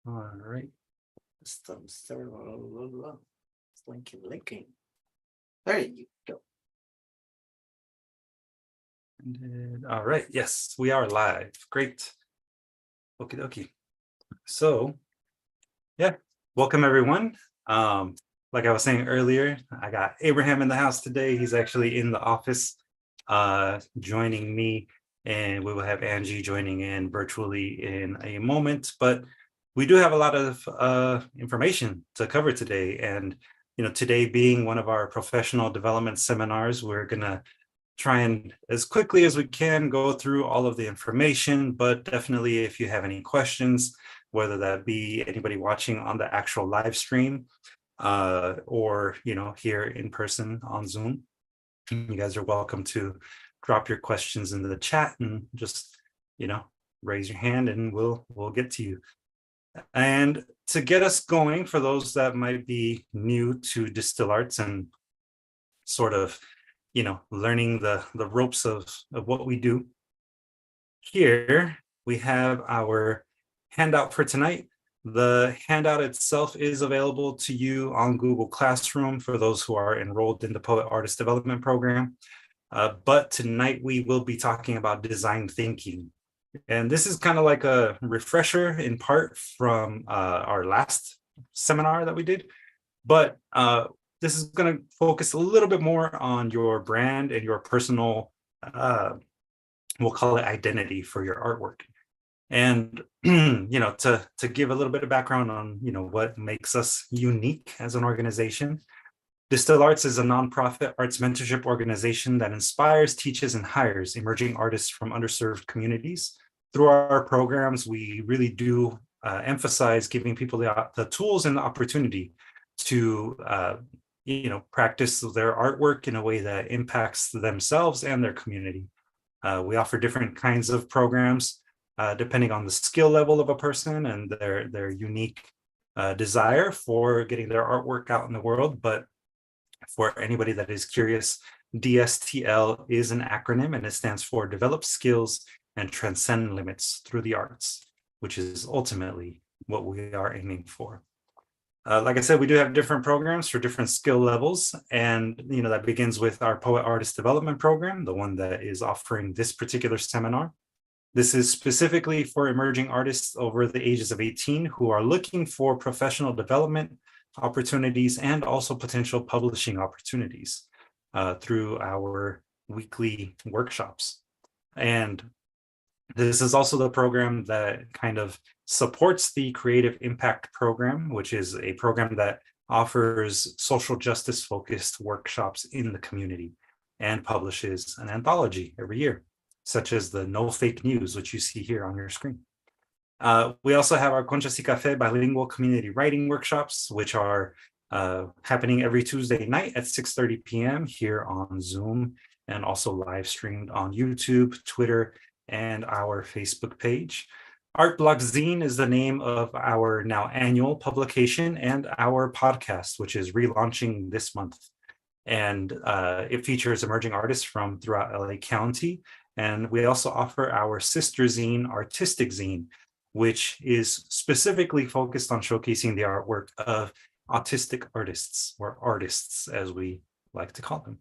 All right. Linking. There you go. All right. Yes, we are live. Great. Okie dokie. So, yeah, welcome everyone. Like I was saying earlier, I got Abraham in the house today. He's actually in the office joining me, and we will have Angie joining in virtually in a moment. But we do have a lot of information to cover today. And, today being one of our professional development seminars, we're going to try and as quickly as we can go through all of the information, but definitely if you have any questions, whether that be anybody watching on the actual live stream or here in person on Zoom, you guys are welcome to drop your questions into the chat and just raise your hand and we'll get to you. And to get us going, for those that might be new to DSTL Arts and sort of learning the ropes of what we do, here we have our handout for tonight. The handout itself is available to you on Google Classroom for those who are enrolled in the Poet Artist Development Program. But tonight we will be talking about design thinking. And this is kind of like a refresher in part from our last seminar that we did. But this is going to focus a little bit more on your brand and your personal, we'll call it identity for your artwork. And, to give a little bit of background on, what makes us unique as an organization. DSTL Arts is a nonprofit arts mentorship organization that inspires, teaches, and hires emerging artists from underserved communities. Through our programs, we really do emphasize giving people the tools and the opportunity to practice their artwork in a way that impacts themselves and their community. We offer different kinds of programs depending on the skill level of a person and their unique desire for getting their artwork out in the world. But for anybody that is curious, DSTL is an acronym, and it stands for Develop Skills and Transcend Limits Through the Arts, which is ultimately what we are aiming for. Like I said, we do have different programs for different skill levels, and that begins with our Poet Artist Development Program, the one that is offering this particular seminar. This is specifically for emerging artists over the ages of 18 who are looking for professional development opportunities and also potential publishing opportunities through our weekly workshops. And this is also the program that kind of supports the Creative Impact Program, which is a program that offers social justice focused workshops in the community and publishes an anthology every year, such as the No Fake News, which you see here on your screen. We also have our Conchas y Café bilingual community writing workshops, which are happening every Tuesday night at 6:30 p.m. here on Zoom, and also live streamed on YouTube, Twitter, and our Facebook page. Art Block Zine is the name of our now annual publication and our podcast, which is relaunching this month. And it features emerging artists from throughout LA County. And we also offer our sister zine, Artistic Zine, which is specifically focused on showcasing the artwork of autistic artists, or artists as we like to call them.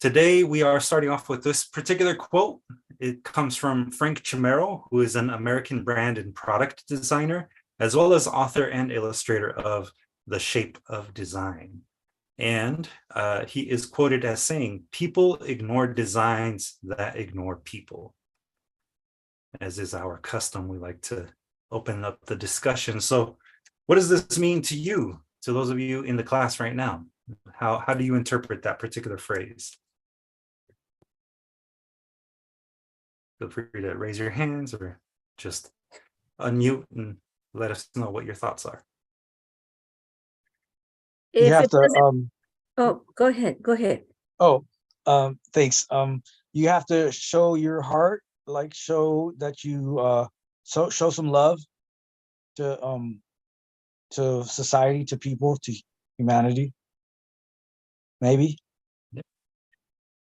Today, we are starting off with this particular quote. It comes from Frank Chimero, who is an American brand and product designer, as well as author and illustrator of The Shape of Design. And he is quoted as saying, "People ignore designs that ignore people." As is our custom, we like to open up the discussion. So what does this mean to you, to those of you in the class right now? How do you interpret that particular phrase? Feel free to raise your hands or just unmute and let us know what your thoughts are. You have to Oh, go ahead. Oh, thanks. You have to show your heart, like show that you show some love to society, to people, to humanity. Maybe. Yeah.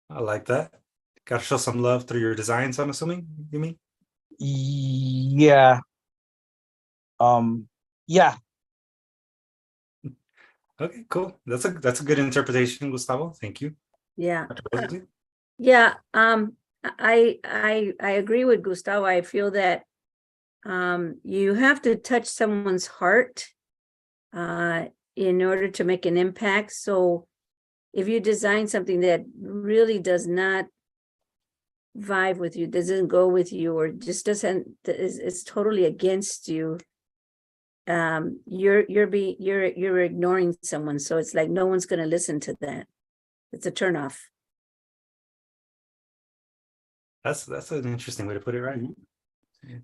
I like that. Got to show some love through your designs, I'm assuming, you mean? Yeah. Yeah. Okay, cool. That's a good interpretation, Gustavo. Thank you. Yeah. Dr. Rosie? Yeah. I agree with Gustavo. I feel that you have to touch someone's heart in order to make an impact. So if you design something that really does not vibe with you, doesn't go with you, or just doesn't, is totally against you, you're ignoring someone. So it's like no one's going to listen to that. It's a turnoff. That's an interesting way to put it, right?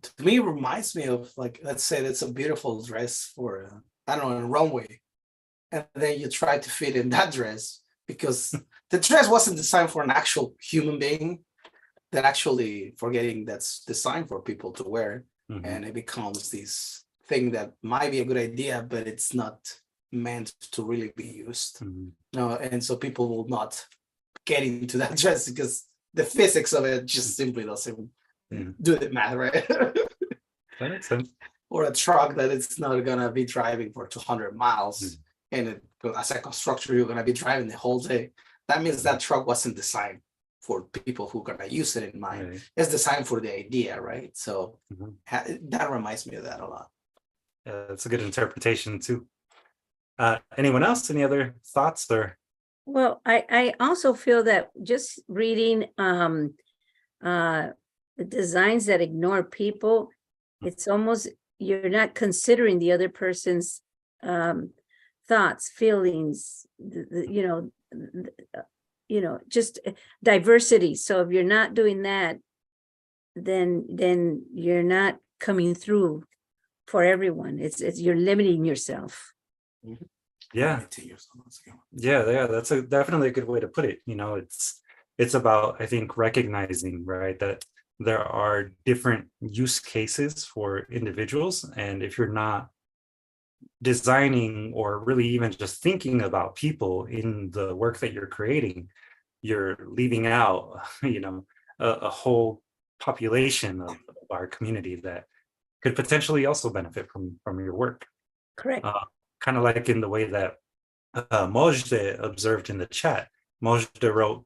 To me, it reminds me of, like, let's say it's a beautiful dress for, I don't know, a runway. And then you try to fit in that dress because the dress wasn't designed for an actual human being, that actually forgetting that's designed for people to wear. Mhm. And it becomes this thing that might be a good idea, but it's not meant to really be used. Mhm. No, and so people will not get into that dress because the physics of it just simply doesn't Yeah. do the math, right? That makes sense. Or a truck that it's not gonna be driving for 200 miles, Mm. and as a constructor, you're gonna be driving the whole day. That means that truck wasn't designed for people who are gonna use it in mind. Right. It's designed for the idea, right? So Mhm. that reminds me of that a lot. That's a good interpretation too. Anyone else? Any other thoughts or? Well, I also feel that just reading the designs that ignore people, it's almost, you're not considering the other person's thoughts, feelings, just diversity. So if you're not doing that, then you're not coming through for everyone. It's you're limiting yourself. Yeah. Yeah, that's definitely a good way to put it. It's about, I think, recognizing, right, that there are different use cases for individuals. And if you're not designing or really even just thinking about people in the work that you're creating, you're leaving out, a whole population of our community that could potentially also benefit from your work. Correct. Kind of like in the way that Mojde observed in the chat. Mojde wrote,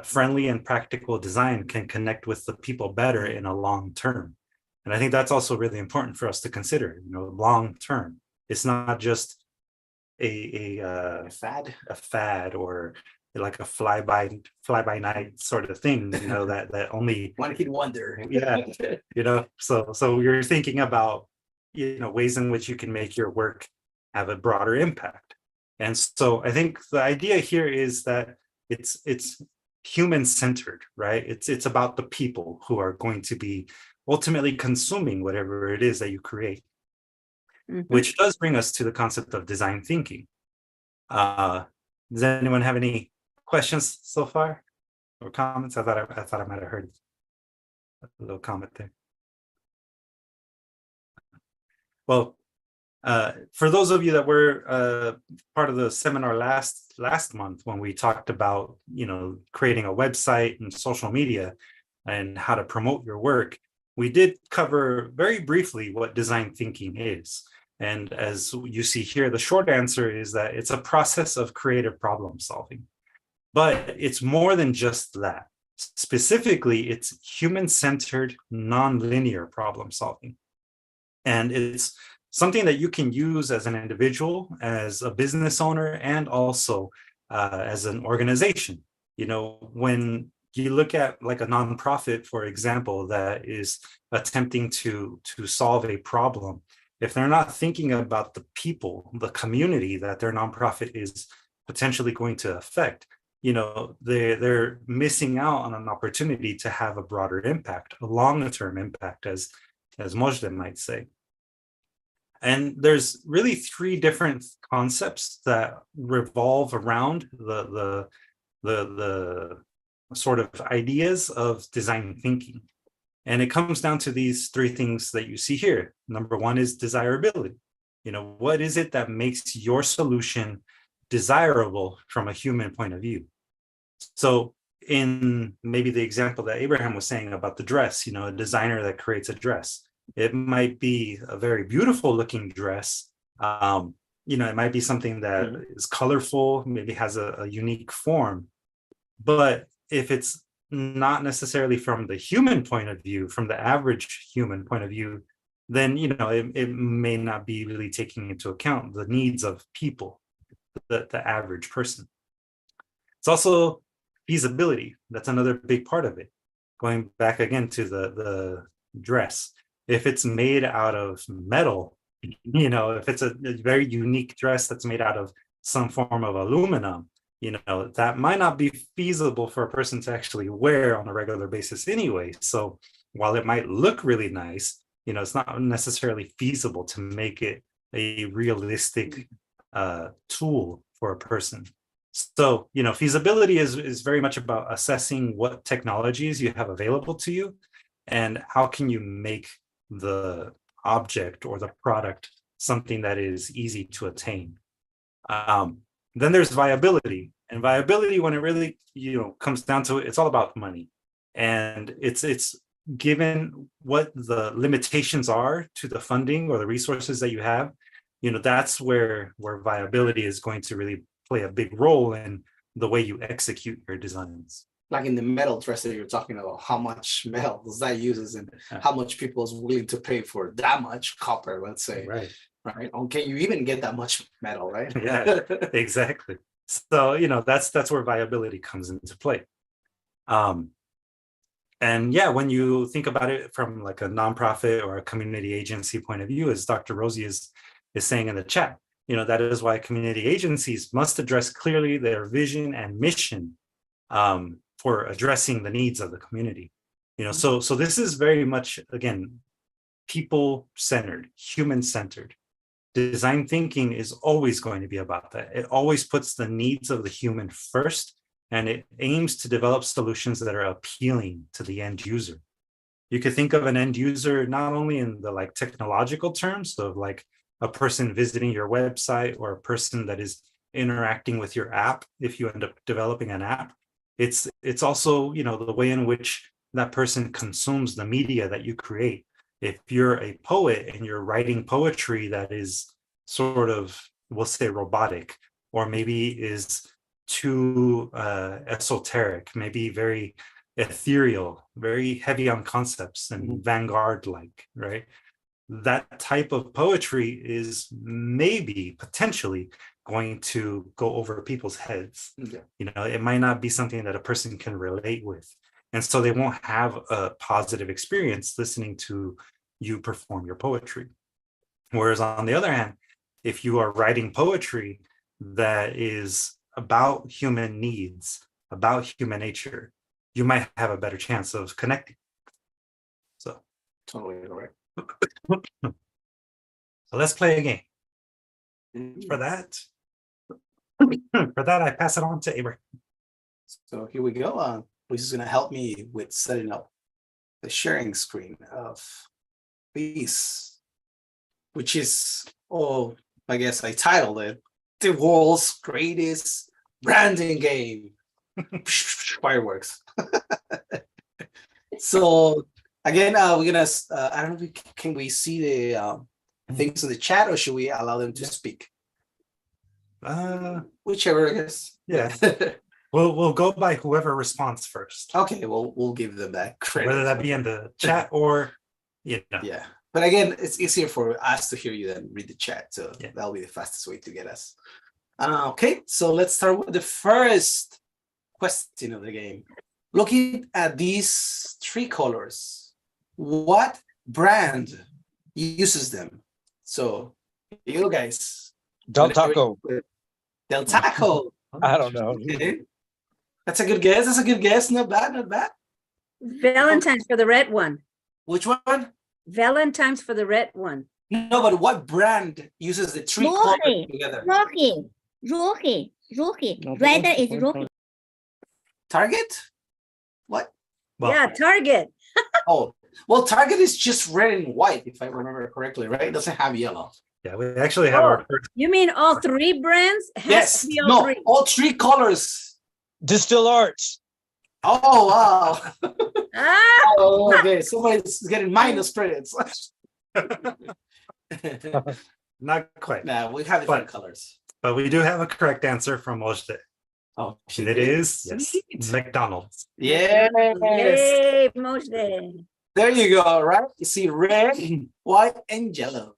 friendly and practical design can connect with the people better in a long term. And I think that's also really important for us to consider, long term. It's not just a fad or like a fly by night sort of thing, that only One hit wonder. Yeah. So you're thinking about, ways in which you can make your work have a broader impact. And so I think the idea here is that it's human-centered, right? It's about the people who are going to be ultimately consuming whatever it is that you create. Mhm. Which does bring us to the concept of design thinking. Does anyone have any questions so far or comments? I thought I might have heard a little comment there. Well, for those of you that were part of the seminar last month when we talked about creating a website and social media and how to promote your work, we did cover very briefly what design thinking is. And as you see here, the short answer is that it's a process of creative problem solving. But it's more than just that. Specifically, it's human-centered, non-linear problem solving. And it's something that you can use as an individual, as a business owner, and also as an organization. When you look at like a nonprofit, for example, that is attempting to solve a problem, if they're not thinking about the people, the community that their nonprofit is potentially going to affect, they're missing out on an opportunity to have a broader impact, a longer-term impact, as Mojde might say. And there's really three different concepts that revolve around the sort of ideas of design thinking. And it comes down to these three things that you see here. Number one is desirability. What is it that makes your solution desirable from a human point of view? So in maybe the example that Abraham was saying about the dress, a designer that creates a dress, It might be a very beautiful looking dress. It might be something that is colorful, maybe has a unique form. But if it's not necessarily from the human point of view, from the average human point of view, then it may not be really taking into account the needs of people, the average person. It's also feasibility. That's another big part of it. Going back again to the dress. If it's made out of metal, if it's a very unique dress that's made out of some form of aluminum, that might not be feasible for a person to actually wear on a regular basis anyway. So while it might look really nice, it's not necessarily feasible to make it a realistic tool for a person. So, feasibility is very much about assessing what technologies you have available to you and how can you make the object or the product something that is easy to attain. Then there's viability. And viability, when it really, comes down to it, it's all about money. And it's given what the limitations are to the funding or the resources that you have, that's where viability is going to really play a big role in the way you execute your designs. Like in the metal dress that you're talking about, how much metal does that uses and how much people is willing to pay for that much copper, let's say. Right. Or can you even get that much metal, right? Yeah, exactly. So, that's where viability comes into play. And yeah, when you think about it from like a nonprofit or a community agency point of view, as Dr. Rosie is saying in the chat, that is why community agencies must address clearly their vision and mission for addressing the needs of the community. So this is very much, again, people-centered, human-centered. Design thinking is always going to be about that. It always puts the needs of the human first, and it aims to develop solutions that are appealing to the end user. You could think of an end user not only in the technological terms of a person visiting your website or a person that is interacting with your app. If you end up developing an app, it's also the way in which that person consumes the media that you create. If you're a poet and you're writing poetry that is sort of, we'll say, robotic, or maybe is too esoteric, maybe very ethereal, very heavy on concepts and vanguard-like, right? That type of poetry is maybe potentially going to go over people's heads. It might not be something that a person can relate with. And so they won't have a positive experience listening to you perform your poetry. Whereas on the other hand, if you are writing poetry that is about human needs, about human nature, you might have a better chance of connecting. So totally correct. So let's play a game. For that, I pass it on to Abraham. So here we go. Which is going to help me with setting up the sharing screen of these, which is, I guess I titled it, the world's greatest branding game. Fireworks. So again, we're gonna, I don't know, can we see the things in the chat, or should we allow them to speak? Whichever, I guess. Yeah. We'll go by whoever responds first. Okay, well, we'll give them that credit. Whether that be in the chat or, Yeah. But again, it's easier for us to hear you than read the chat. So that'll be the fastest way to get us. Okay, so let's start with the first question of the game. Looking at these three colors, what brand uses them? So you guys. Del Taco. Del Taco. I don't know. Okay. That's a good guess. That's a good guess. Not bad, not bad. Valentine's for the red one. Which one? Valentine's for the red one. No, but what brand uses the three colors together? Rocky. Red is Rocky. Target? What? Well, Yeah, Target. Oh, well, Target is just red and white, if I remember correctly, right? It doesn't have yellow. yeah, we actually have our first. You mean all three brands? Has Yes. to be all No, three. all three colors. DSTL Arts. Oh, wow. Ah, Oh, okay. Somebody's getting minus credits. Not quite, Nah, we have different But- colors. but we do have a correct answer from Mojde. Oh, And it is, yes, Sweet. McDonald's. Yes. Yay, Mojde. There you go, right? You see red, white, and yellow.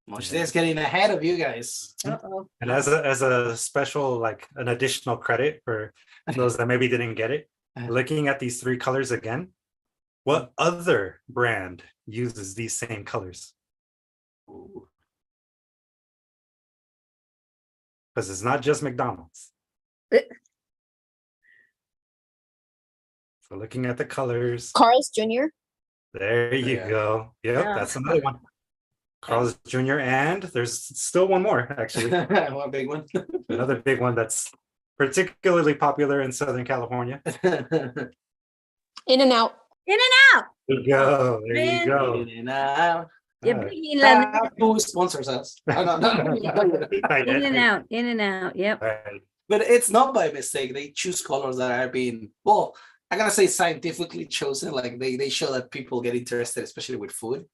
Mojde is getting ahead of you guys. Uh-oh. And as a special, like an additional credit for those that maybe didn't get it, looking at these three colors again, what other brand uses these same colors? Because it's not just McDonald's. Eh. So looking at the colors, Carl's Jr. there you Yeah. go. Yep, Yeah. that's another one. Carl's Jr. and there's still one more, actually. One big one. Another big one that's particularly popular in Southern California. In and out. In and out. There you go. There you Man. go. You're Ah, bringing la- Who sponsors us? Oh, no, no. in and out, in and out. Yep. Right. But it's not by mistake. They choose colors that are being, well, I'm gonna say scientifically chosen. Like they show that people get interested, especially with food.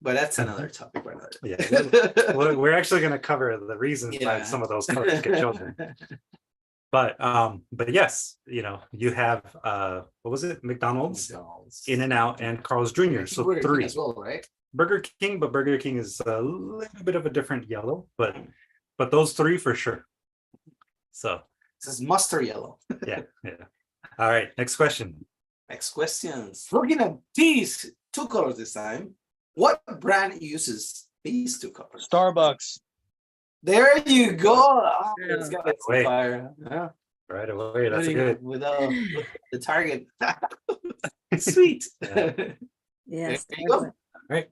But that's another topic for another. Yeah. We're actually going to cover the reasons why some of those colors get chosen. But yes, you have what was it? McDonald's, In and Out, and Carl's Jr. So Burger King three. as well, right? Burger King, but Burger King is a little bit of a different yellow, but those three for sure. So This is mustard yellow. yeah. All right, next question. Next questions. Looking at these two colors this time. What brand uses these two colors? Starbucks. There you go. Oh, Yeah. it's got some Wait. fire. Yeah. Right away, that's Putting good. it with the target. Sweet. Yeah. Yes. There you go. All right,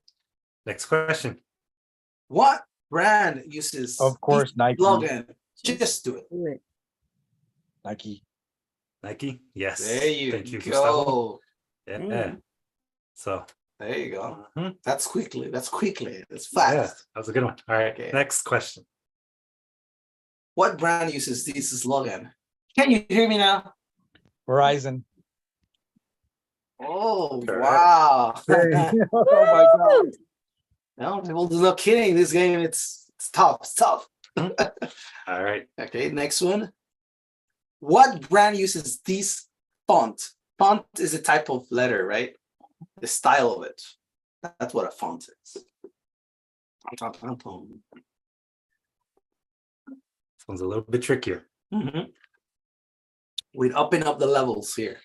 next question. What brand uses Of course, Nike. slogan? Just do it. Do it. Nike. Nike, yes. There you Thank you, Gustavo. go. Yeah. Mm. So There you go. mhm. That's quickly. That's Yeah, fast. that was a good one. All right, Okay. next question. What brand uses this slogan? Can you hear me now? Verizon. Oh, Correct. wow. Oh my God. No, well, no kidding. This game, it's tough. It's tough. All right, Okay, next one. What brand uses this font? Font is a type of letter, right? The style of it. That's what a font is. this one's a little bit trickier. Mhm. We're upping up the levels here.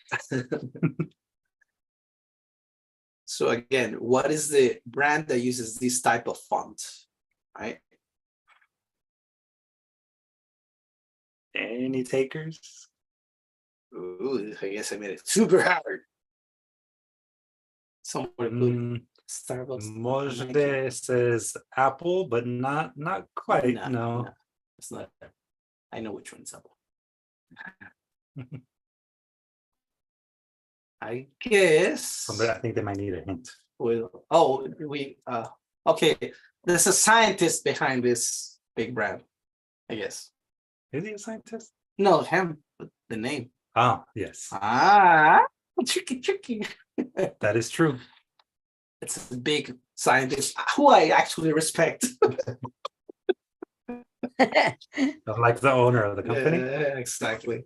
So again, what is the brand that uses this type of font? Right? Any takers? Ooh, I guess I made it super hard. Someone put Mm, Starbucks. Mojde says Apple, but not quite. No. It's not. I know which one's Apple. I guess. But I think they might need a hint. Okay. There's a scientist behind this big brand, I guess. Is he a scientist? No, him, but the name. Oh, yes, Tricky. that is true. It's a big scientist who I actually respect. Like the owner of the company. Yeah, exactly.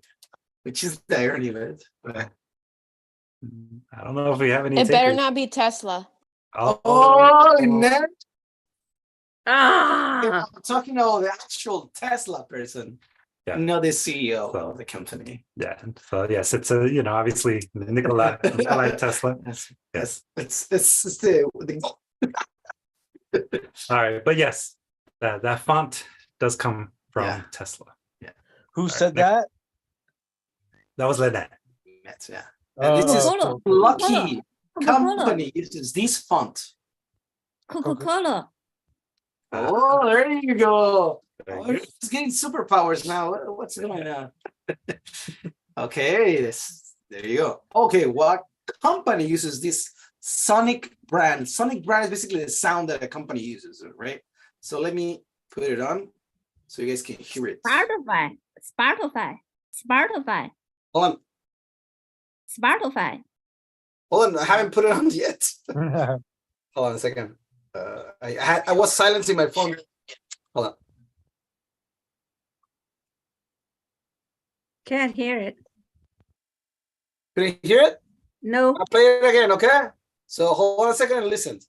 Which is the irony of it. But- I don't know if we have any. It better takers. not be Tesla. Oh, no. Ah, I'm talking about the actual Tesla person, Yeah. not the CEO So- of the company. Yeah. So yes, it's obviously Nikola Tesla. Yes, it's the All right, but yes, that font does come from Yeah. Tesla. Who right, said next. that? That was Lynette. yeah. And this is Coca-Cola. lucky Coca-Cola. company uses this font. Coca-Cola. Oh, there you go. Very Oh, good. he's getting superpowers now. What's going on? Okay, there you go. Okay, what company uses this sonic brand? Sonic brand is basically the sound that a company uses, right? So let me put it on so you guys can hear it. Spotify. Hold on, hold on. I haven't put it on yet. Hold on a second. I was silencing my phone. Hold on. Can't hear it. Can you hear it? No, I'll play it again, okay? So hold on a second and listen.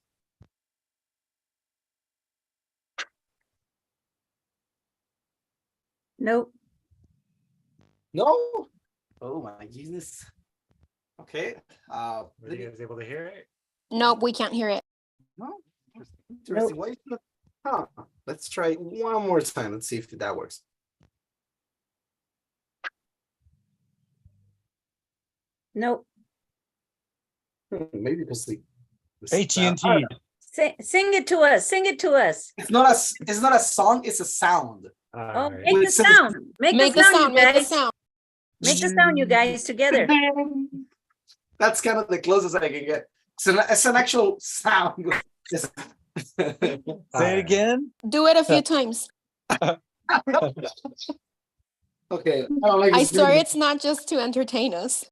nope. No? Oh my goodness. Okay. Were you guys able to hear it? Nope, we can't hear it. No. Interesting. Why? Huh. Let's try one more time. Let's see if that works. Nope. Maybe because the AT&T. Sing it to us. Sing it to us. it's not a song, it's a sound. Oh, All right. make the sound. Make Make the the sound, sound, you make the guys. sound. Make the sound, you guys, together. That's kind of the closest I can get. It's an actual sound. Say it again. Do it a few times. Okay. I don't like I this swear video. it's not just to entertain us.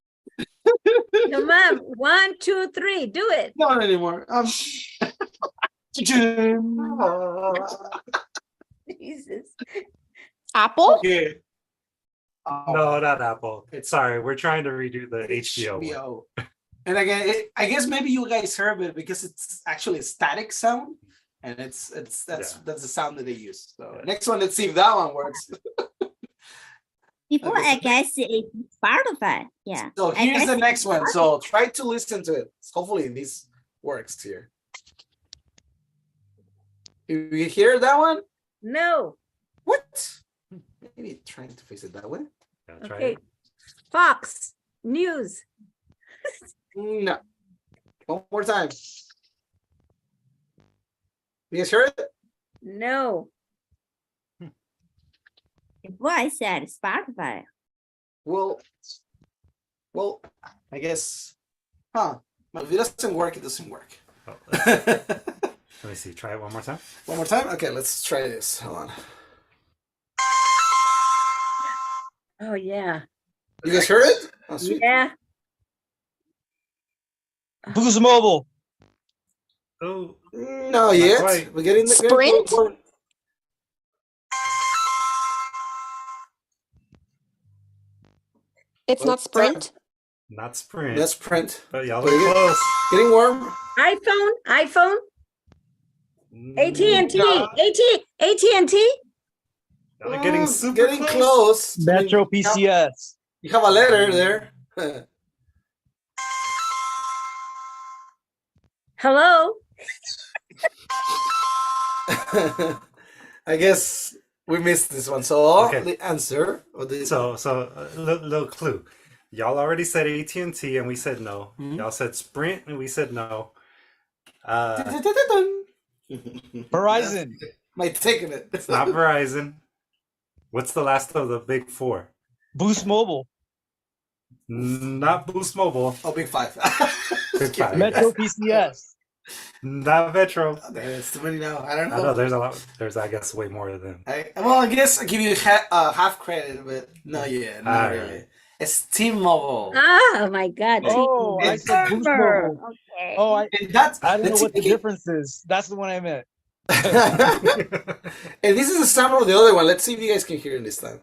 Come on. 1, 2, 3. Do it. Not anymore. Jesus. Apple? Okay. No, not Apple. Sorry, we're trying to redo the HBO one. HBO. And again, I guess maybe you guys heard it because it's actually a static sound, and that's the sound that they use. So Yeah. next one, let's see if that one works. Before, I guess it's Spotify. Yeah. So I here's guess the next one. So try to listen to it. Hopefully this works here. You hear that one? No. What? Maybe trying to face it that way. Yeah, try Okay. it. Fox News. No. One more time. You guys heard it? No. before I said Spotify. Well, I guess, if it doesn't work, it doesn't work. Oh, One let me see. Try it one more time. more time? Okay, let's try this. Hold on. Oh, yeah. You guys heard it? Oh, sweet. Yeah. Boost Mobile. Oh, No, yet. quite. We're getting Sprint? It's not Sprint. not Sprint. That's print. But y'all Pretty are good. close. Getting warm. iPhone. AT&T. No. AT&T. Y'all are getting super Getting close. Metro PCS. You have a letter there. Hello. I guess we missed this one. So Okay. the answer of the So little clue. Y'all already said AT&T and we said no. Mhm. Y'all said Sprint and we said no. Verizon. Might taking it. It's not Verizon. What's the last of the big four? Boost Mobile. Not Boost Mobile. Oh, big five. Big five. Metro PCS. Not Metro. There's too many now. I don't I know. know there's a lot. There's I guess way more than. I guess I give you half credit, but no, yeah, not All right. really. It's T-Mobile. Oh my God. Oh, I said Boost Mobile. Okay. Oh, I And that's don't know that's what the it. difference is. That's the one I meant. And this is the sound of the other one. Let's see if you guys can hear it this time.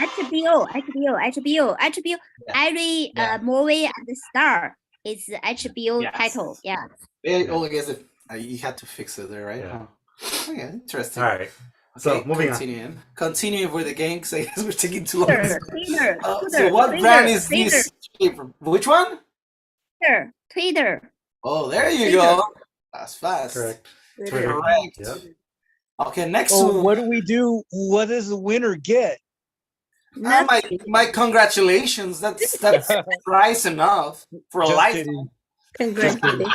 HBO. Yeah. Every Yeah. movie and the star is HBO Yes. title. Yeah. Oh, I guess you had to fix it there, right? Yeah. Oh. Okay, interesting. All right. So moving on. Continuing with the game because I guess we're taking too long. Twitter. So what brand is this? Which one? Twitter. Oh, there you Twitter. go. That's fast. Correct. Twitter. Twitter. Correct. Yep. Okay, next Oh, one. what do we do? What does the winner get? My congratulations. That's price enough for a Just life. kidding. Congratulations.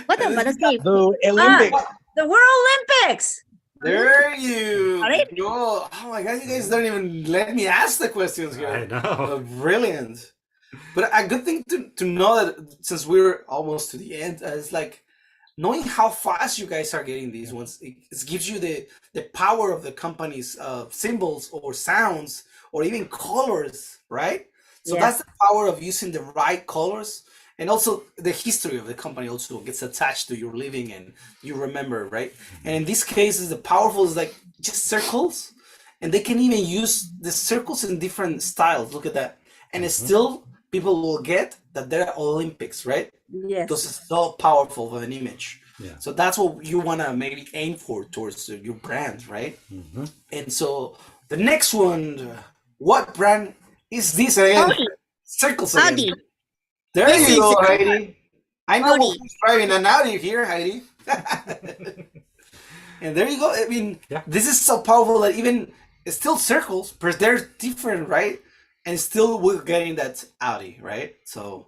What about the game? The Olympics. The World Olympics. There you Alright. go. Oh my god, you guys don't even let me ask the questions I here. know. Brilliant. But a good thing to know that since we're almost to the end, is like knowing how fast you guys are getting these ones. It gives you the power of the company's symbols or sounds or even colors, right? So Yeah. that's the power of using the right colors, and also the history of the company also gets attached to your living and you remember, right? And in this case, the powerful is like just circles, and they can even use the circles in different styles. Look at that, and it's still people will get that they're Olympics, right? Yes. Because it's so powerful of an image. Yeah. So that's what you want to maybe aim for towards your brand, right? And so the next one, what brand is this again? Audi. Circles again. Audi. There This you is go, the- Heidi. I know Audi. who's driving an Audi here, Heidi. And there you go. I mean, Yeah. this is so powerful that even it's still circles, but they're different, right? And still we're getting that Audi, right? So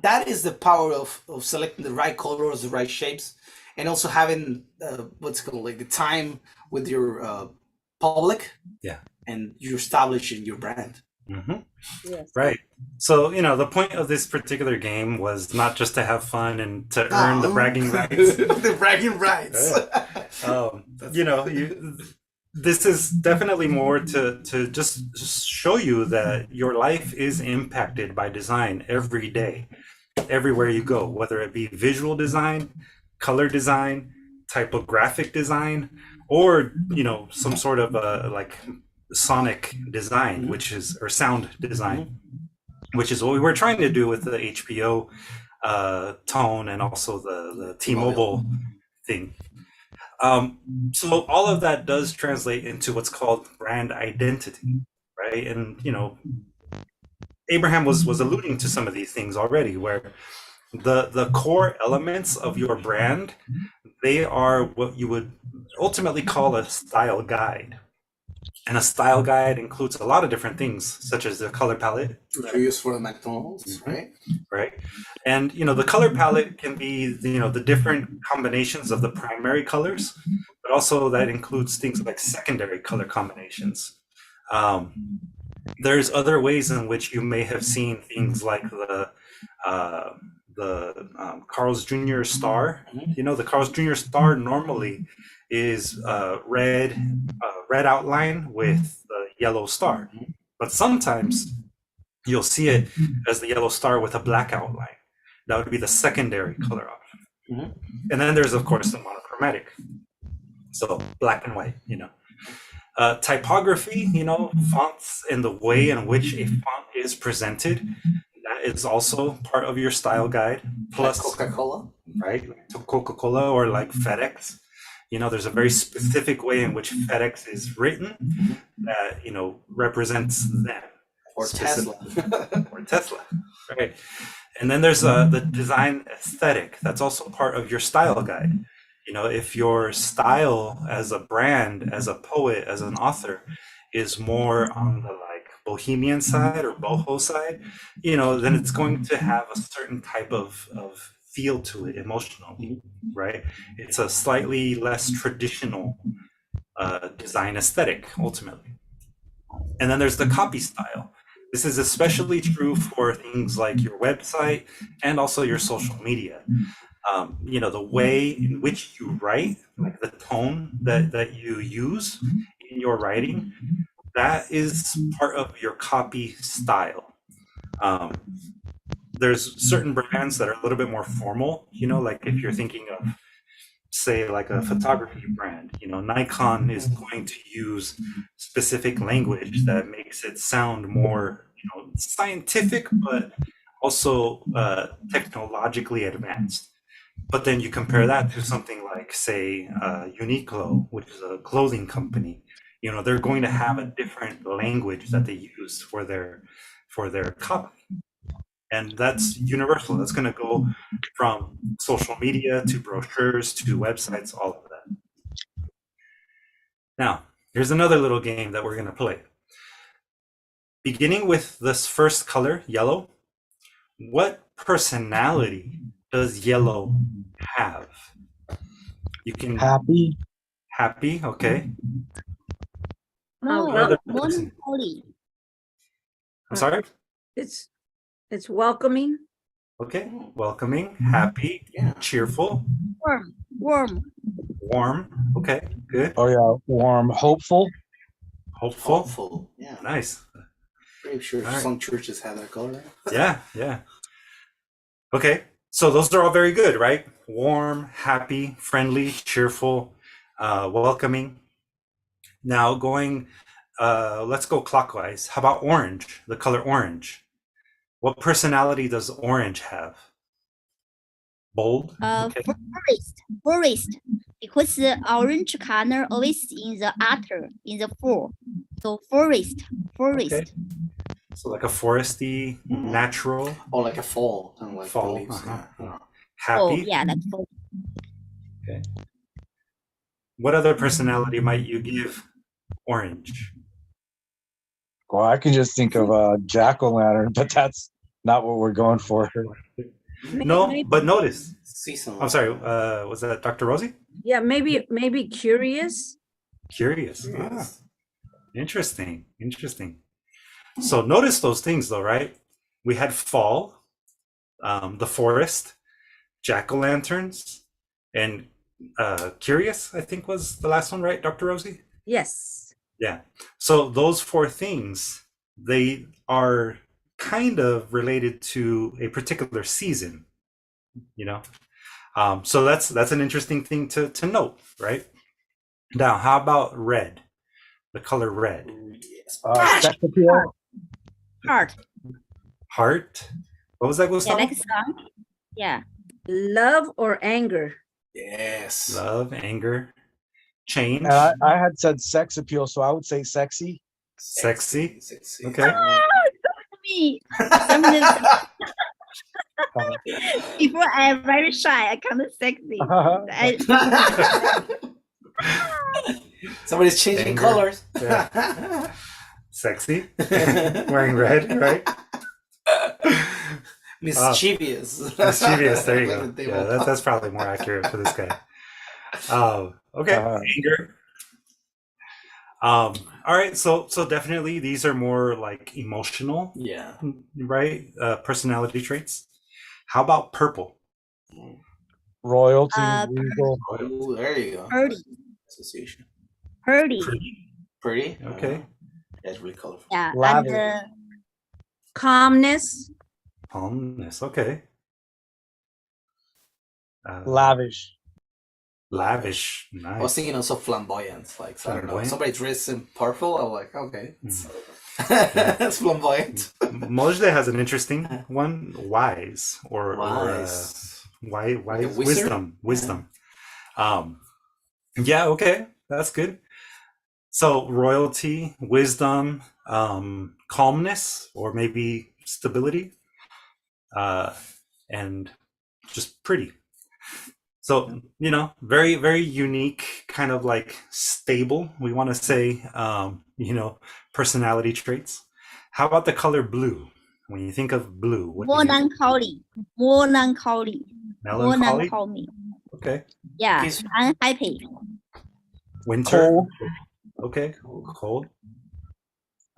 that is the power of selecting the right colors, the right shapes, and also having what's called like the time with your public. Yeah. And you're establishing your brand. Yes. Right. So, the point of this particular game was not just to have fun and to earn the bragging rights. The bragging rights. This is definitely more to just show you that your life is impacted by design every day, everywhere you go, whether it be visual design, color design, typographic design, or, some sort of like sonic design, or sound design, which is what we were trying to do with the HBO tone and also the T-Mobile thing. So all of that does translate into what's called brand identity, right? And Abraham was alluding to some of these things already, where the core elements of your brand, they are what you would ultimately call a style guide. And a style guide includes a lot of different things, such as the color palette. You use for the McDonald's, right? Right. And, the color palette can be, the different combinations of the primary colors, but also that includes things like secondary color combinations. There's other ways in which you may have seen things like the Carl's Jr. star. The Carl's Jr. star normally is red outline with the yellow star, but sometimes you'll see it as the yellow star with a black outline. That would be the secondary color option. And then there's of course the monochromatic, so black and white. Typography, fonts and the way in which a font is presented, that is also part of your style guide. Plus Like Coca-Cola, right? Like Coca-Cola or like FedEx. There's a very specific way in which FedEx is written that, represents them. or Tesla. Or Tesla, right? And then there's the design aesthetic. That's also part of your style guide. If your style as a brand, as a poet, as an author is more on the like bohemian side or boho side, then it's going to have a certain type of feel to it emotionally, right? It's a slightly less traditional design aesthetic ultimately. And then there's the copy style. This is especially true for things like your website and also your social media. The way in which you write, like the tone that you use in your writing, that is part of your copy style. There's certain brands that are a little bit more formal, like if you're thinking of, say, like a photography brand, Nikon is going to use specific language that makes it sound more, scientific, but also technologically advanced. But then you compare that to something like, say, Uniqlo, which is a clothing company. They're going to have a different language that they use for their copy. And that's universal. That's going to go from social media to brochures to websites, all of that. Now, here's another little game that we're going to play. Beginning with this first color, yellow, what personality does yellow have? You can happy, okay. Oh, Another No, person. melancholy. I'm sorry. It's welcoming. Okay, welcoming, happy, cheerful, Warm. warm. Okay, good. Oh yeah, warm, hopeful. Hopeful. Hopeful, yeah. Nice. Pretty sure All right. some churches have that color. Yeah, yeah. Okay, so those are all very good, right? Warm, happy, friendly, cheerful, welcoming. Now going, let's go clockwise. How about orange? The color orange. What personality does orange have? Bold. Okay. Forest, because the orange color always in the outer, in the fall. So forest. Okay. So like a foresty, natural, Or like a fall, kind of like fall. the leaves. Yeah. Oh, Happy. yeah, that's fall. Okay. What other personality might you give orange? Well, I can just think of a jack-o'-lantern, but that's not what we're going for. No, Maybe- but notice. Seasonal. I'm sorry. Was that Dr. Rosie? Yeah, maybe curious. Curious. Yes. Interesting. Interesting. So notice those things though, right? We had fall, the forest, jack-o'-lanterns, and curious, I think was the last one, right, Dr. Rosie? Yes. Yeah. So those four things, they are kind of related to a particular season, you know? So that's an interesting thing to note, right? Now, how about red? The color red. Yes. Sex appeal. Heart. Heart. What was that, Yeah, Gustavo? like a song. Yeah. Love or anger? Yes. Love, anger, change, And I had said sex appeal, so I would say sexy. sexy. Sexy. Okay. Me. Sometimes before I am very shy, I kind of sexy. I, Somebody's changing Anger. colors. Yeah. Sexy. Wearing red, right? Mischievous. Mischievous. There you Like go. the Yeah, devil. that's probably more accurate for this guy. Okay. Anger. All right. So definitely these are more like emotional, Yeah. right? Personality traits. How about purple? Royalty, Uh, regal. Oh, there you go. Pretty. Association. Pretty. Pretty. Okay. That's really colorful. Yeah. Lavish. And Calmness. Calmness. Okay. Lavish. Lavish. I was Nice. thinking also flamboyant. Like, I don't know. Flamboyant? Somebody dressed in purple. I'm like, okay. Mm. It's flamboyant. Mojde has an interesting one. Wise or Wise. wise Like a wizard? wisdom. Yeah, okay, that's good. So royalty, wisdom, calmness, or maybe stability, and just pretty. So, very, very unique, kind of like stable, we want to say, personality traits. How about the color blue? When you think of blue, what do you think? melancholy. Melancholy. Melancholy? Melancholy. Okay. Yeah. Peace- Unhappy. Winter? Cold. Okay. Cold.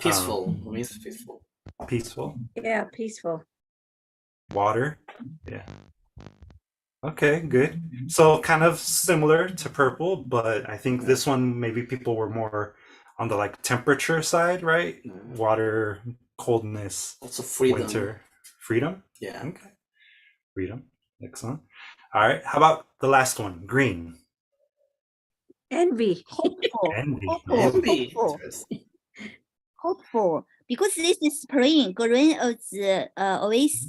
Peaceful. It means peaceful. Peaceful. Yeah, peaceful. Water. Yeah. Okay, good. So kind of similar to purple, but I think this one maybe people were more on the like temperature side, right? Mhm. Water, coldness, Also freedom. winter, freedom. Yeah. Okay. Freedom. Excellent. All right. How about the last one? Green. Envy. Hopeful. Envy. Hopeful. Envy. Hopeful. Interesting. Hopeful. Because this is spring. Green is always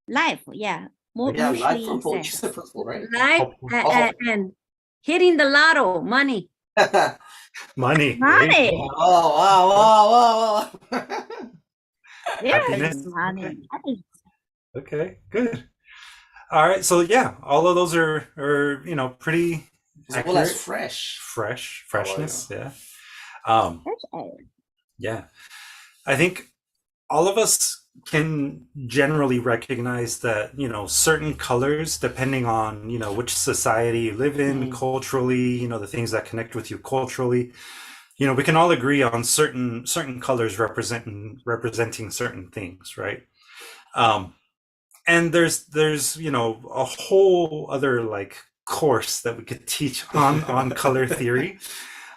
life. Yeah. More Yeah, light usually purple. You sense. said purple, right? Life and hitting the lotto, money. Money. Money. Oh, wow. Yeah, Happiness. money. Okay. Happiness. Okay, good. All right. So yeah, all of those are pretty As well as accurate. fresh. Freshness. Yeah. That's Yeah. I think all of us can generally recognize that, certain colors, depending on, which society you live in culturally, the things that connect with you culturally, we can all agree on certain colors representing certain things, right? And there's a whole other like course that we could teach on color theory.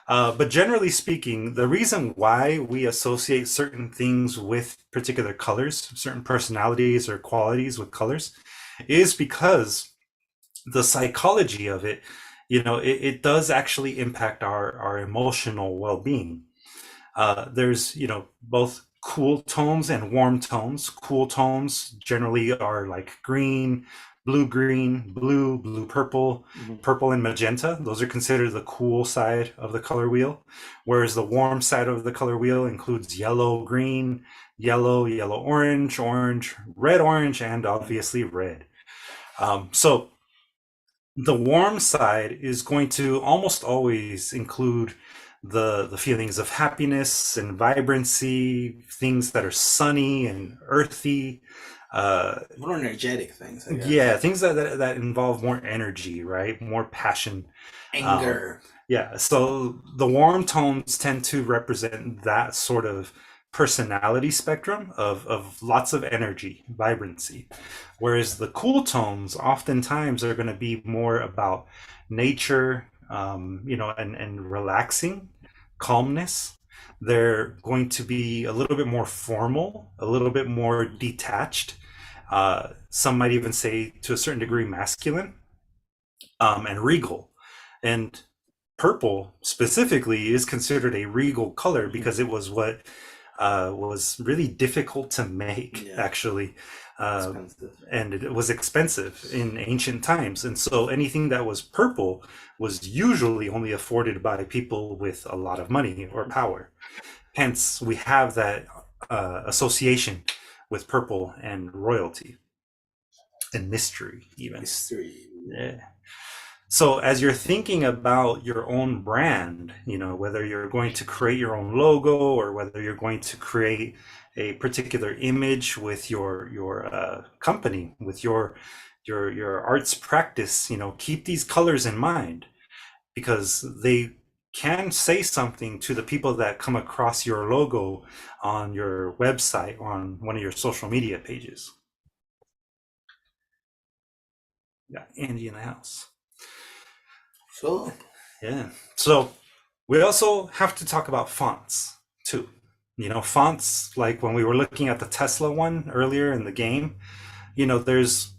But generally speaking, the reason why we associate certain things with particular colors, certain personalities or qualities with colors, is because the psychology of it, it does actually impact our emotional well-being. There's, both cool tones and warm tones. Cool tones generally are like green, blue, purple, purple and magenta. Those are considered the cool side of the color wheel. Whereas the warm side of the color wheel includes yellow, green, yellow, orange, red, orange, and obviously red. So the warm side is going to almost always include the feelings of happiness and vibrancy, things that are sunny and earthy, More energetic things, I guess. yeah, things that involve more energy, right? More passion, Anger. yeah. So the warm tones tend to represent that sort of personality spectrum of lots of energy, vibrancy, whereas the cool tones oftentimes are going to be more about nature, and relaxing, calmness. They're going to be a little bit more formal, a little bit more detached. Some might even say, to a certain degree, masculine, and regal. And purple specifically is considered a regal color because it was what was really difficult to make, Yeah. actually. Expensive. And it was expensive in ancient times. And so anything that was purple was usually only afforded by people with a lot of money or power. Hence, we have that association with purple and royalty and mystery, even. Mystery. Yeah. So as you're thinking about your own brand, whether you're going to create your own logo or whether you're going to create a particular image with your company, with your arts practice, keep these colors in mind, because they can say something to the people that come across your logo on your website or on one of your social media pages. Got Andy in the house. So, Yeah. So we also have to talk about fonts too. Fonts, like when we were looking at the Tesla one earlier in the game, there's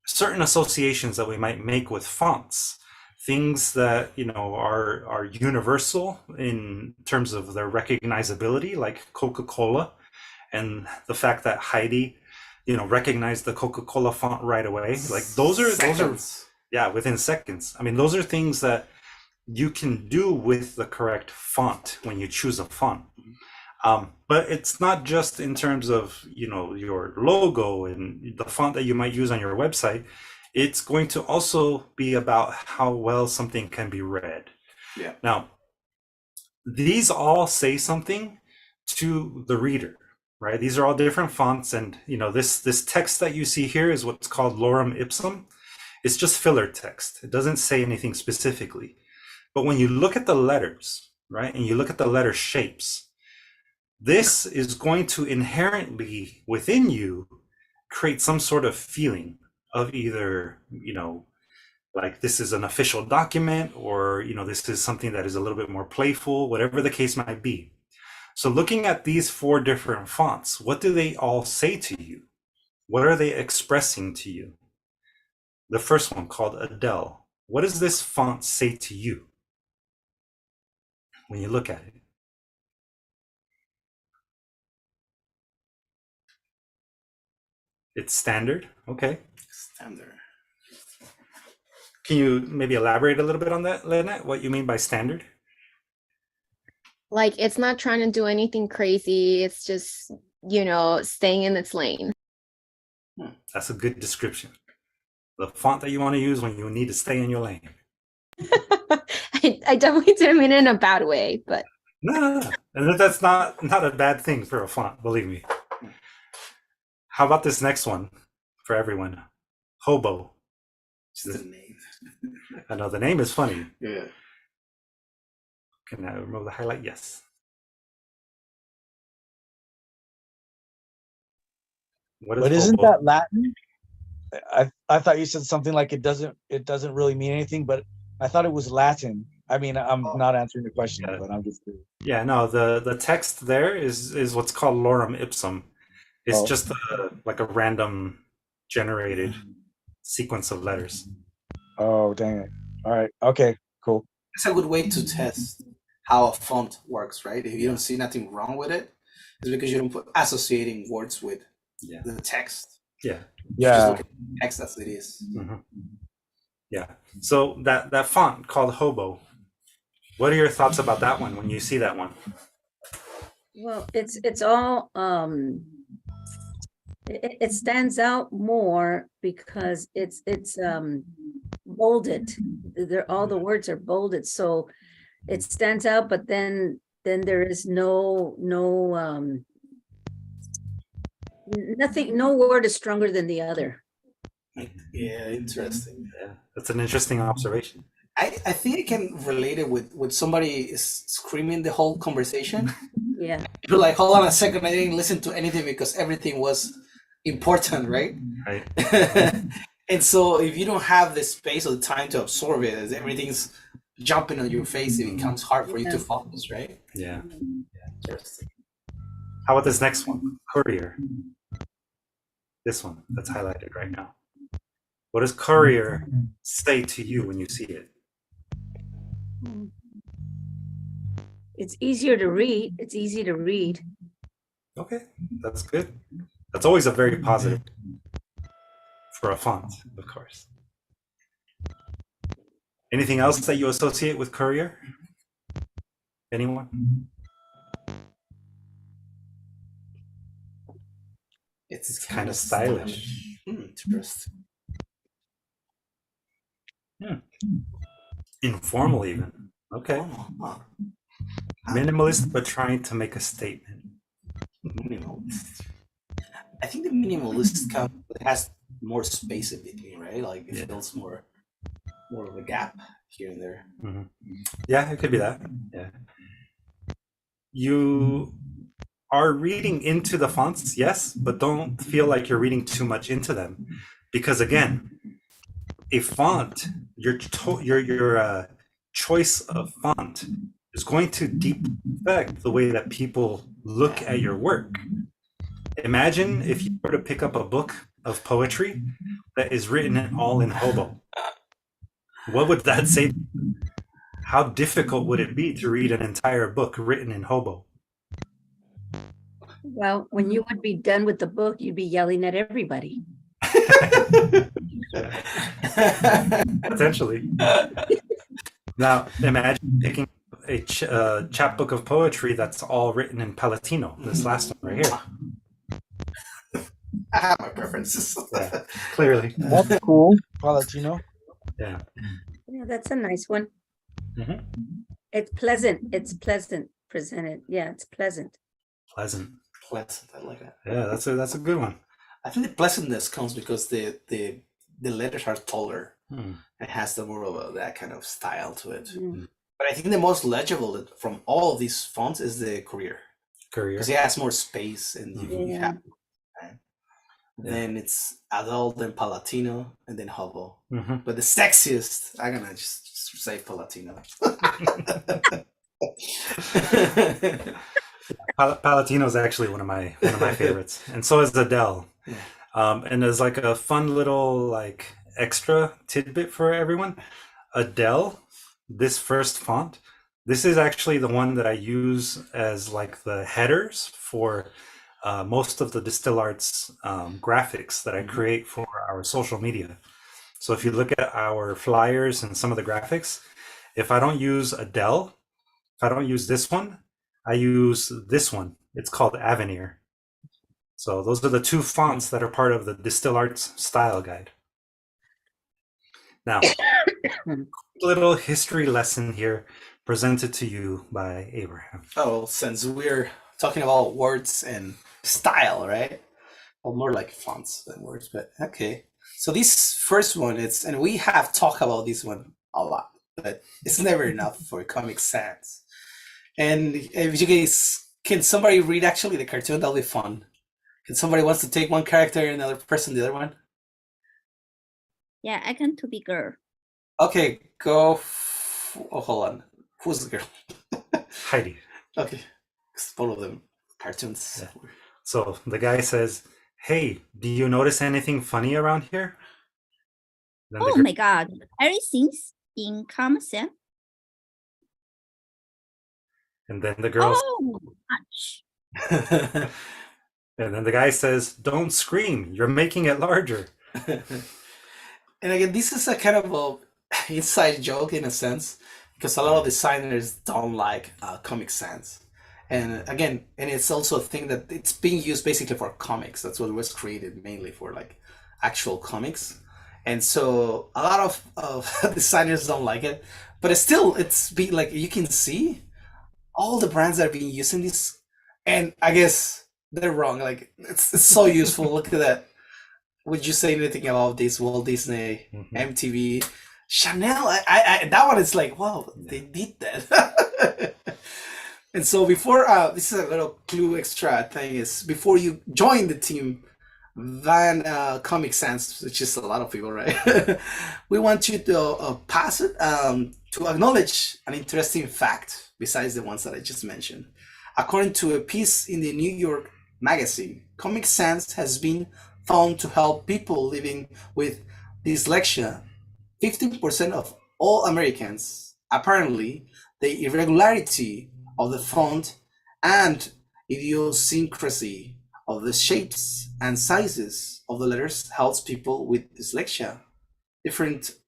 certain associations that we might make with fonts, things that, are universal in terms of their recognizability, like Coca-Cola, and the fact that Heidi, recognized the Coca-Cola font right away. Like those are seconds. yeah, within seconds. I mean, those are things that you can do with the correct font when you choose a font. But it's not just in terms of, your logo and the font that you might use on your website. It's going to also be about how well something can be read. Yeah. Now, these all say something to the reader, right? These are all different fonts, and this text that you see here is what's called lorem ipsum. It's just filler text. It doesn't say anything specifically. But when you look at the letters, right, and you look at the letter shapes, this is going to inherently within you create some sort of feeling of either, like this is an official document, or, this is something that is a little bit more playful, whatever the case might be. So looking at these 4 different fonts, what do they all say to you? What are they expressing to you? The first one, called Adele. What does this font say to you when you look at it? It's standard. Okay. Standard. Can you maybe elaborate a little bit on that, Lynette? What you mean by standard? Like it's not trying to do anything crazy. It's just, staying in its lane. That's a good description. The font that you want to use when you need to stay in your lane. I definitely didn't mean it in a bad way, but No. And that's not a bad thing for a font, believe me. How about this next one for everyone? Hobo. Just the name. I know the name is funny. Yeah. Can I remove the highlight? Yes. What is But isn't hobo? that Latin? I thought you said something like it doesn't really mean anything, but I thought it was Latin. I mean, I'm not answering the question, Yeah. but I'm just curious. Yeah, no, the text there is what's called lorem ipsum. It's Oh. just like a random generated sequence of letters. Oh, dang it. All right. Okay, cool. It's a good way to test how a font works, right? If you don't see nothing wrong with it, it's because you don't put associating words with Yeah. the text. Yeah. You just Yeah. look at the text as it is. Mhm. Yeah. So that font called Hobo. What are your thoughts about that one when you see that one? Well, it's all it stands out more because it's bolded. They're all the words are bolded, so it stands out, but then there is no nothing, no word is stronger than the other. Yeah, interesting. Yeah, that's an interesting observation. I think I can relate it with somebody is screaming the whole conversation. Yeah, You're like, hold on a second, I didn't listen to anything because everything was important, right? Right. And so if you don't have the space or the time to absorb it, as everything's jumping on your face, it becomes hard for you to Yeah. focus, right? Yeah. Interesting. How about this next one? Courier. This one that's highlighted right now. What does courier say to you when you see it? it's easier to read. It's easy to read. Okay, that's good. That's always a very positive for a font, of course. Anything else that you associate with courier? Anyone? It's kind of stylish. Interesting. Informal even. Okay. Huh. Minimalist, but trying to make a statement. Minimalist. I think the minimalist has more space in between, right? Like it Yeah. feels more of a gap here and there. Mhm. Yeah, it could be that. Yeah. You are reading into the fonts, yes, but don't feel like you're reading too much into them, because again, a font, your choice of font is going to deeply affect the way that people look at your work. Imagine if you were to pick up a book of poetry that is written all in hobo. What would that say? How difficult would it be to read an entire book written in hobo? Well, when you would be done with the book, you'd be yelling at everybody. Potentially. Now, imagine picking a chapbook of poetry that's all written in Palatino. This last one right here. I have my preferences. Yeah, clearly. That's cool. Palatino. Yeah. Yeah, that's a nice one. Mhm. It's pleasant. It's pleasant presented. Yeah, it's pleasant. Pleasant. Pleasant, I like that. Yeah, that's a good one. I think the pleasantness comes because the letters are taller. Hmm. It has the more of that kind of style to it. Mm. But I think the most legible from all of these fonts is the Courier Courier. because it has more space and you Yeah. have. Right? Yeah. Then it's adult, then Palatino, and then Hobo. Mhm. But the sexiest, I'm gonna just say Palatino. Palatino is actually one of my favorites, and so is Adele. And there's like a fun little like extra tidbit for everyone. Adele, this first font, this is actually the one that I use as like the headers for most of the DSTL Arts graphics that I create for our social media. So if you look at our flyers and some of the graphics, if I don't use Adele, if I don't use this one, I use this one. It's called Avenir. So those are the two fonts that are part of the DSTL Arts style guide. Now, little history lesson here presented to you by Abraham. Oh, since we're talking about words and style, right? Well, more like fonts than words, but okay. So this first one, and we have talked about this one a lot, but it's never enough for Comic Sans. And if you guys, can somebody read actually the cartoon? That'll be fun. Can somebody wants to take one character and another person the other one? Yeah, I can to be girl. Okay, go Oh, hold on. Who's the girl? Heidi. Okay. 'Cause both of them cartoons. Yeah. So the guy says, "Hey, do you notice anything funny around here?" Then the Oh girl, my God, everything's in common sense. and then the girl, Oh, much. and then the guy says, "Don't scream! You're making it larger." And again, this is a kind of a inside joke in a sense, because a lot of designers don't like Comic Sans. And again, and it's also a thing that it's being used basically for comics. That's what it was created mainly for, like actual comics. And so a lot of designers don't like it, but it's still, it's being like, you can see all the brands that are being using this, and I guess they're wrong. Like it's so useful. Look at that. Would you say anything about this? Walt Disney, Mhm. MTV, Chanel. I that one is like, wow, they did that. And so before, this is a little clue extra thing, is before you join the team, Van Comic Sans, which is a lot of people, right? We want you to pass it to acknowledge an interesting fact besides the ones that I just mentioned. According to a piece in the New York Magazine, Comic Sans has been found to help people living with dyslexia. 15% of all Americans, apparently, the irregularity of the font and idiosyncrasy of the shapes and sizes of the letters helps people with dyslexia differentiate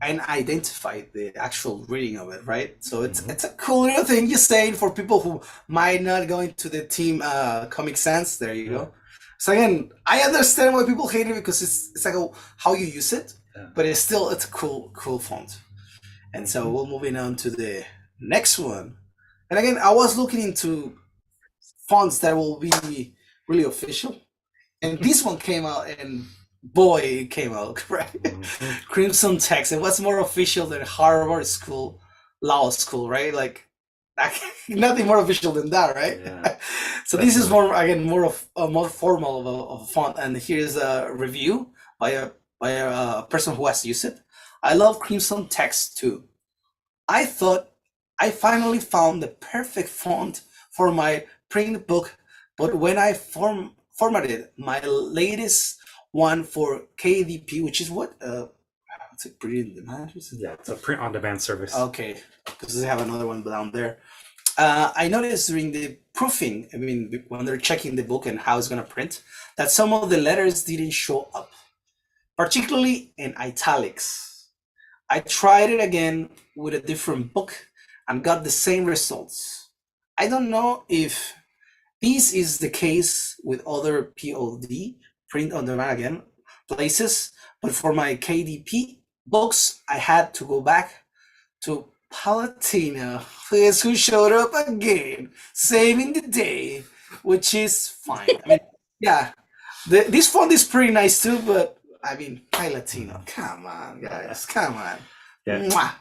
and identify the actual reading of it, right? So it's a cool little thing, just saying, for people who might not go into the team Comic Sans. There you go. So again, I understand why people hate it, because it's like how you use it, but it's a cool font. And so we're moving on to the next one. And again, I was looking into fonts that will be really official, and this one came out, and boy, it came out right. Crimson Text. It was more official than Harvard School Law School, right? Like nothing more official than that, right? Yeah. So this is more, again, more of a more formal of a font. And here's a review by a person who has used it. I love Crimson Text too. I thought I finally found the perfect font for my print book, but when I formatted my latest one for KDP, which is what? What's it? Print on demand? Yeah, it's a print on demand service. Okay, because they have another one down there. I noticed during the proofing, I mean, when they're checking the book and how it's going to print, that some of the letters didn't show up, particularly in italics. I tried it again with a different book and got the same results. I don't know if this is the case with other POD, print on demand again, places, but for my KDP books, I had to go back to Palatina, who showed up again, saving the day, which is fine. I mean, yeah, this font is pretty nice too, but I mean, Palatino, come on, guys, come on. Yeah.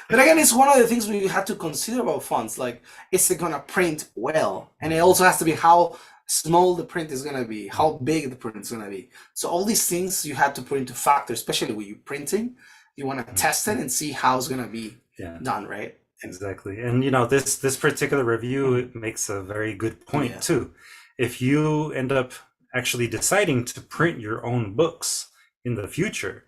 But again, it's one of the things we have to consider about fonts. Like, is it gonna print well? And it also has to be how small the print is gonna be, how big the print is gonna be. So all these things you have to put into factor, especially when you're printing. You want to test it and see how it's gonna be done, right? Exactly. And this particular review makes a very good point too. If you end up actually deciding to print your own books in the future,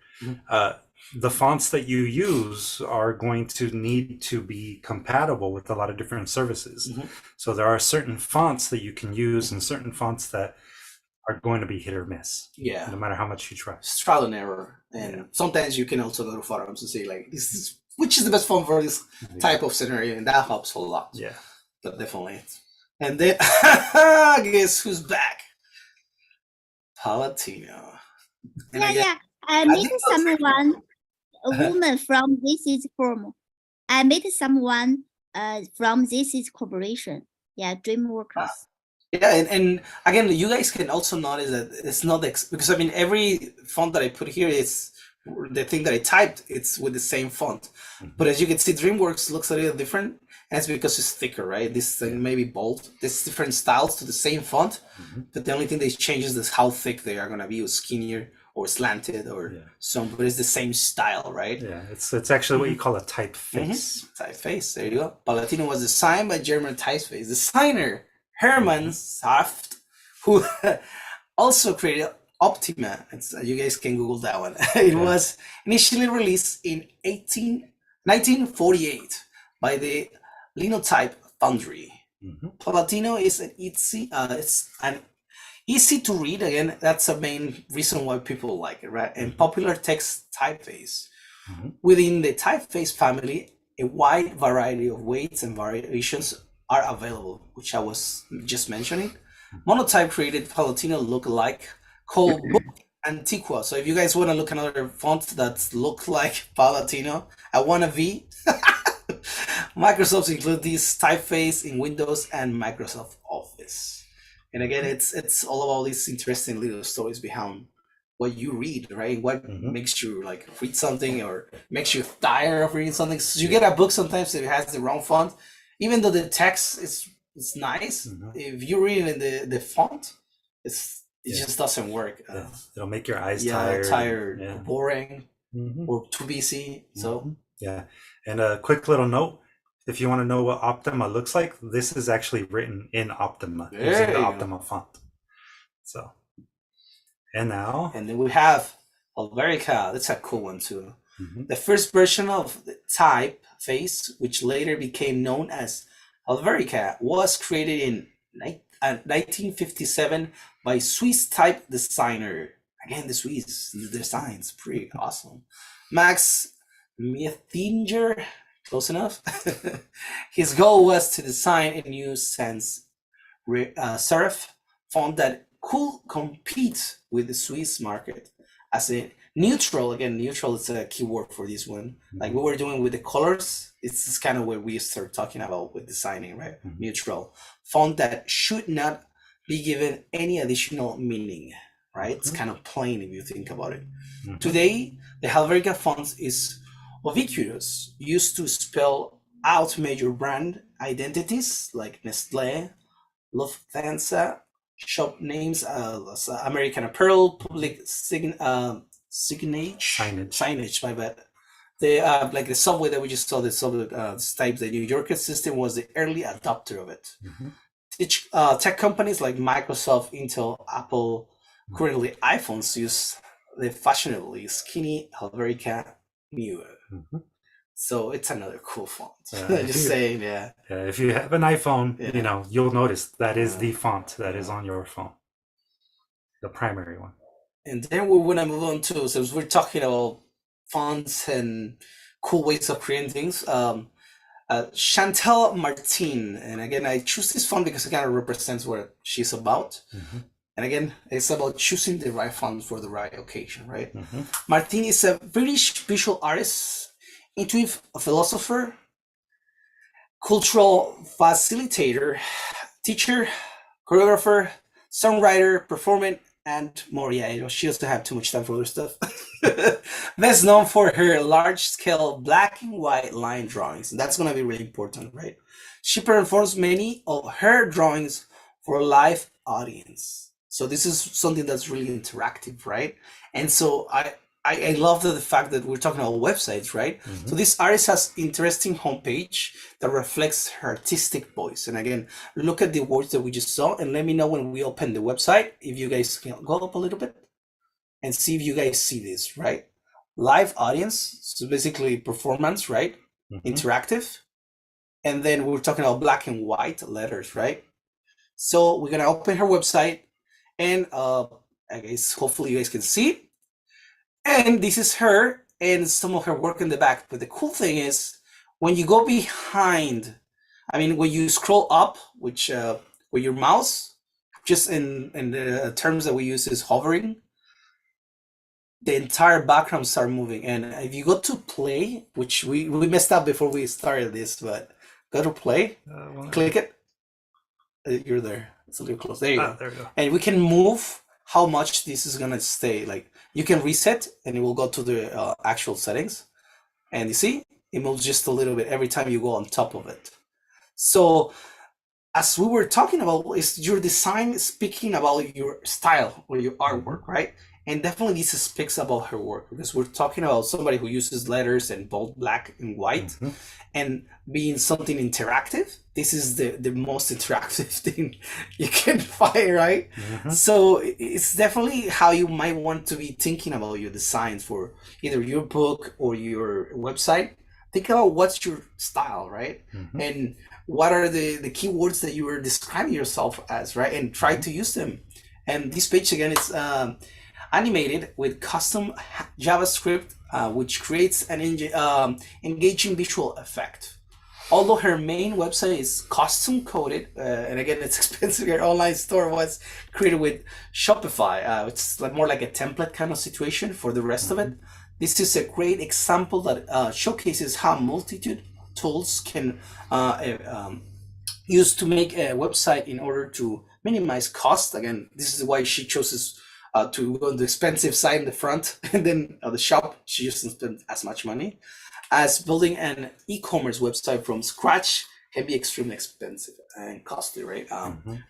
the fonts that you use are going to need to be compatible with a lot of different services. So there are certain fonts that you can use and certain fonts that are going to be hit or miss. Yeah. No matter how much you try. It's trial and error. And sometimes you can also go to forums and say, like, which is the best font for this type of scenario, and that helps a lot. Yeah. But definitely. And then guess who's back? Palatino. And I met someone, a woman from This Is Firm. I met someone from This Is Corporation. Yeah, DreamWorkers. Yeah, and again, you guys can also notice that it's not because I mean, every font that I put here is the thing that I typed. It's with the same font, but as you can see, DreamWorks looks a little different, and it's because it's thicker, right? This thing may be bold. There's different styles to the same font, but the only thing that changes is how thick they are gonna be, or skinnier or slanted or Yeah. some, but it's the same style, right? Yeah, it's actually what you call a typeface. Typeface. There you go. Palatino was designed by German typeface designer Hermann Saft, who also created Optima. You guys can Google that one. It was initially released in 1948 by the Linotype Foundry. Palatino is an it's an easy to read. Again, that's the main reason why people like it, right? And popular text typeface. Within the typeface family, a wide variety of weights and variations are available, which I was just mentioning. Monotype created Palatino look-alike called Book Antiqua. So if you guys want to look another font that look like Palatino, I want a V. Microsoft include this typeface in Windows and Microsoft Office. And again, it's all about these interesting little stories behind what you read, right? What makes you like read something or makes you tired of reading something. So you get a book sometimes that has the wrong font, even though the text is nice. If you read it in the font, it just doesn't work. It'll make your eyes tired, or boring, or too busy. So yeah. And a quick little note: if you want to know what Optima looks like, this is actually written in Optima using the Optima font. So. And then we have Helvetica. That's a cool one too. The first version of the typeface, which later became known as Helvetica, was created in 1957 by Swiss type designer. Again, the Swiss designs pretty awesome. Max Miethinger, close enough. His goal was to design a new sans serif font that could compete with the Swiss market as a neutral. Again, neutral is a key word for this one. Like we were doing with the colors, it's kind of what we start talking about with designing, right? Neutral font that should not be given any additional meaning, right? It's kind of plain if you think about it. Today, the Helvetica font is ubiquitous, used to spell out major brand identities like Nestlé, Lufthansa, shop names, American Apparel, public signage, my bad. The like the subway that we just saw, the subway types, the New Yorker system was the early adopter of it. Tech companies like Microsoft, Intel, Apple, currently iPhones use the fashionably skinny Helvetica Neo. So it's another cool font. Just saying, yeah. If you have an iPhone, you know, you'll notice that is the font that is on your phone, the primary one. And then we want to move on to, since we're talking about fonts and cool ways of creating things, Chantal Martin. And again, I choose this font because it kind of represents what she's about. And again, it's about choosing the right font for the right occasion, right? Martin is a British visual artist, intuitive philosopher, cultural facilitator, teacher, choreographer, songwriter, performer, and more. Yeah, she doesn't have too much time for other stuff. Best known for her large-scale black and white line drawings. And that's going to be really important, right? She performs many of her drawings for a live audience. So this is something that's really interactive, right? And so I love the fact that we're talking about websites, right? So this artist has interesting homepage that reflects her artistic voice. And again, look at the words that we just saw and let me know when we open the website, if you guys can go up a little bit and see if you guys see this, right? Live audience, so basically performance, right? Interactive. And then we're talking about black and white letters, right? So we're gonna open her website and I guess hopefully you guys can see it. And this is her and some of her work in the back. But the cool thing is when you go behind, I mean, when you scroll up, which with your mouse, just in the terms that we use is hovering, the entire background start moving. And if you go to play, which we messed up before we started this, but go to play, click it. You're there. It's a little close. There you go. There we go. And we can move how much this is gonna stay. Like you can reset and it will go to the actual settings. And you see, it moves just a little bit every time you go on top of it. So as we were talking about, is your design speaking about your style or your artwork, right? And definitely this speaks about her work, because we're talking about somebody who uses letters and bold black and white, and being something interactive. This is the most interactive thing you can find, right? So it's definitely how you might want to be thinking about your designs for either your book or your website. Think about what's your style, right? And what are the keywords that you are describing yourself as, right? And try to use them. And this page again is animated with custom JavaScript, which creates an engaging visual effect. Although her main website is custom coded, and again, it's expensive. Her online store was created with Shopify. It's more like a template kind of situation for the rest of it. This is a great example that showcases how multitude tools can use to make a website in order to minimize cost. Again, this is why she chooses to go on the expensive side in the front, and then the shop, she doesn't spend as much money. As building an e-commerce website from scratch can be extremely expensive and costly, right?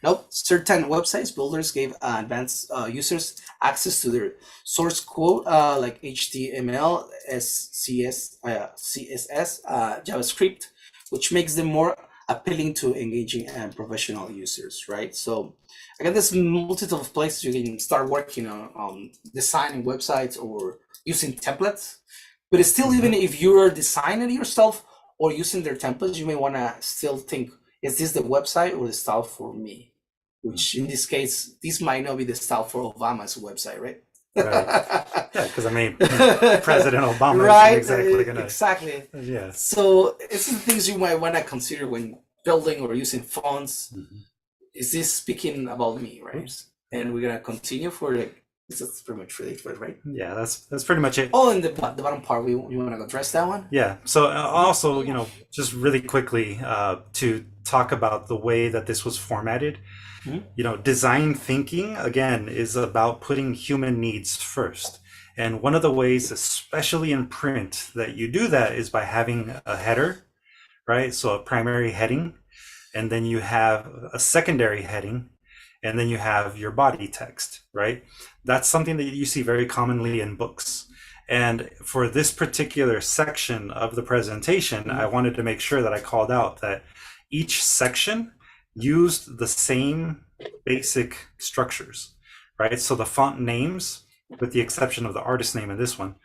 Nope, certain websites builders gave advanced users access to their source code, like HTML, CSS, JavaScript, which makes them more appealing to engaging and professional users, right? So again, there's multiple places you can start working on designing websites or using templates. But it's still, even if you're designing yourself or using their templates, you may want to still think, is this the website or the style for me? Which in this case, this might not be the style for Obama's website, right? Right. Yeah, because I mean, President Obama right, isn't exactly gonna. Exactly. Yeah. So it's the things you might want to consider when building or using fonts. Is this speaking about me, right? Oops. And we're gonna continue for like. That's pretty much related for it, right? Yeah, that's pretty much it. Oh, and the bottom part, you want to address that one? Yeah. So also, just really quickly to talk about the way that this was formatted. Design thinking, again, is about putting human needs first. And one of the ways, especially in print, that you do that is by having a header, right? So a primary heading, and then you have a secondary heading, and then you have your body text, right? That's something that you see very commonly in books. And for this particular section of the presentation, I wanted to make sure that I called out that each section used the same basic structures, right? So the font names, with the exception of the artist name in this one,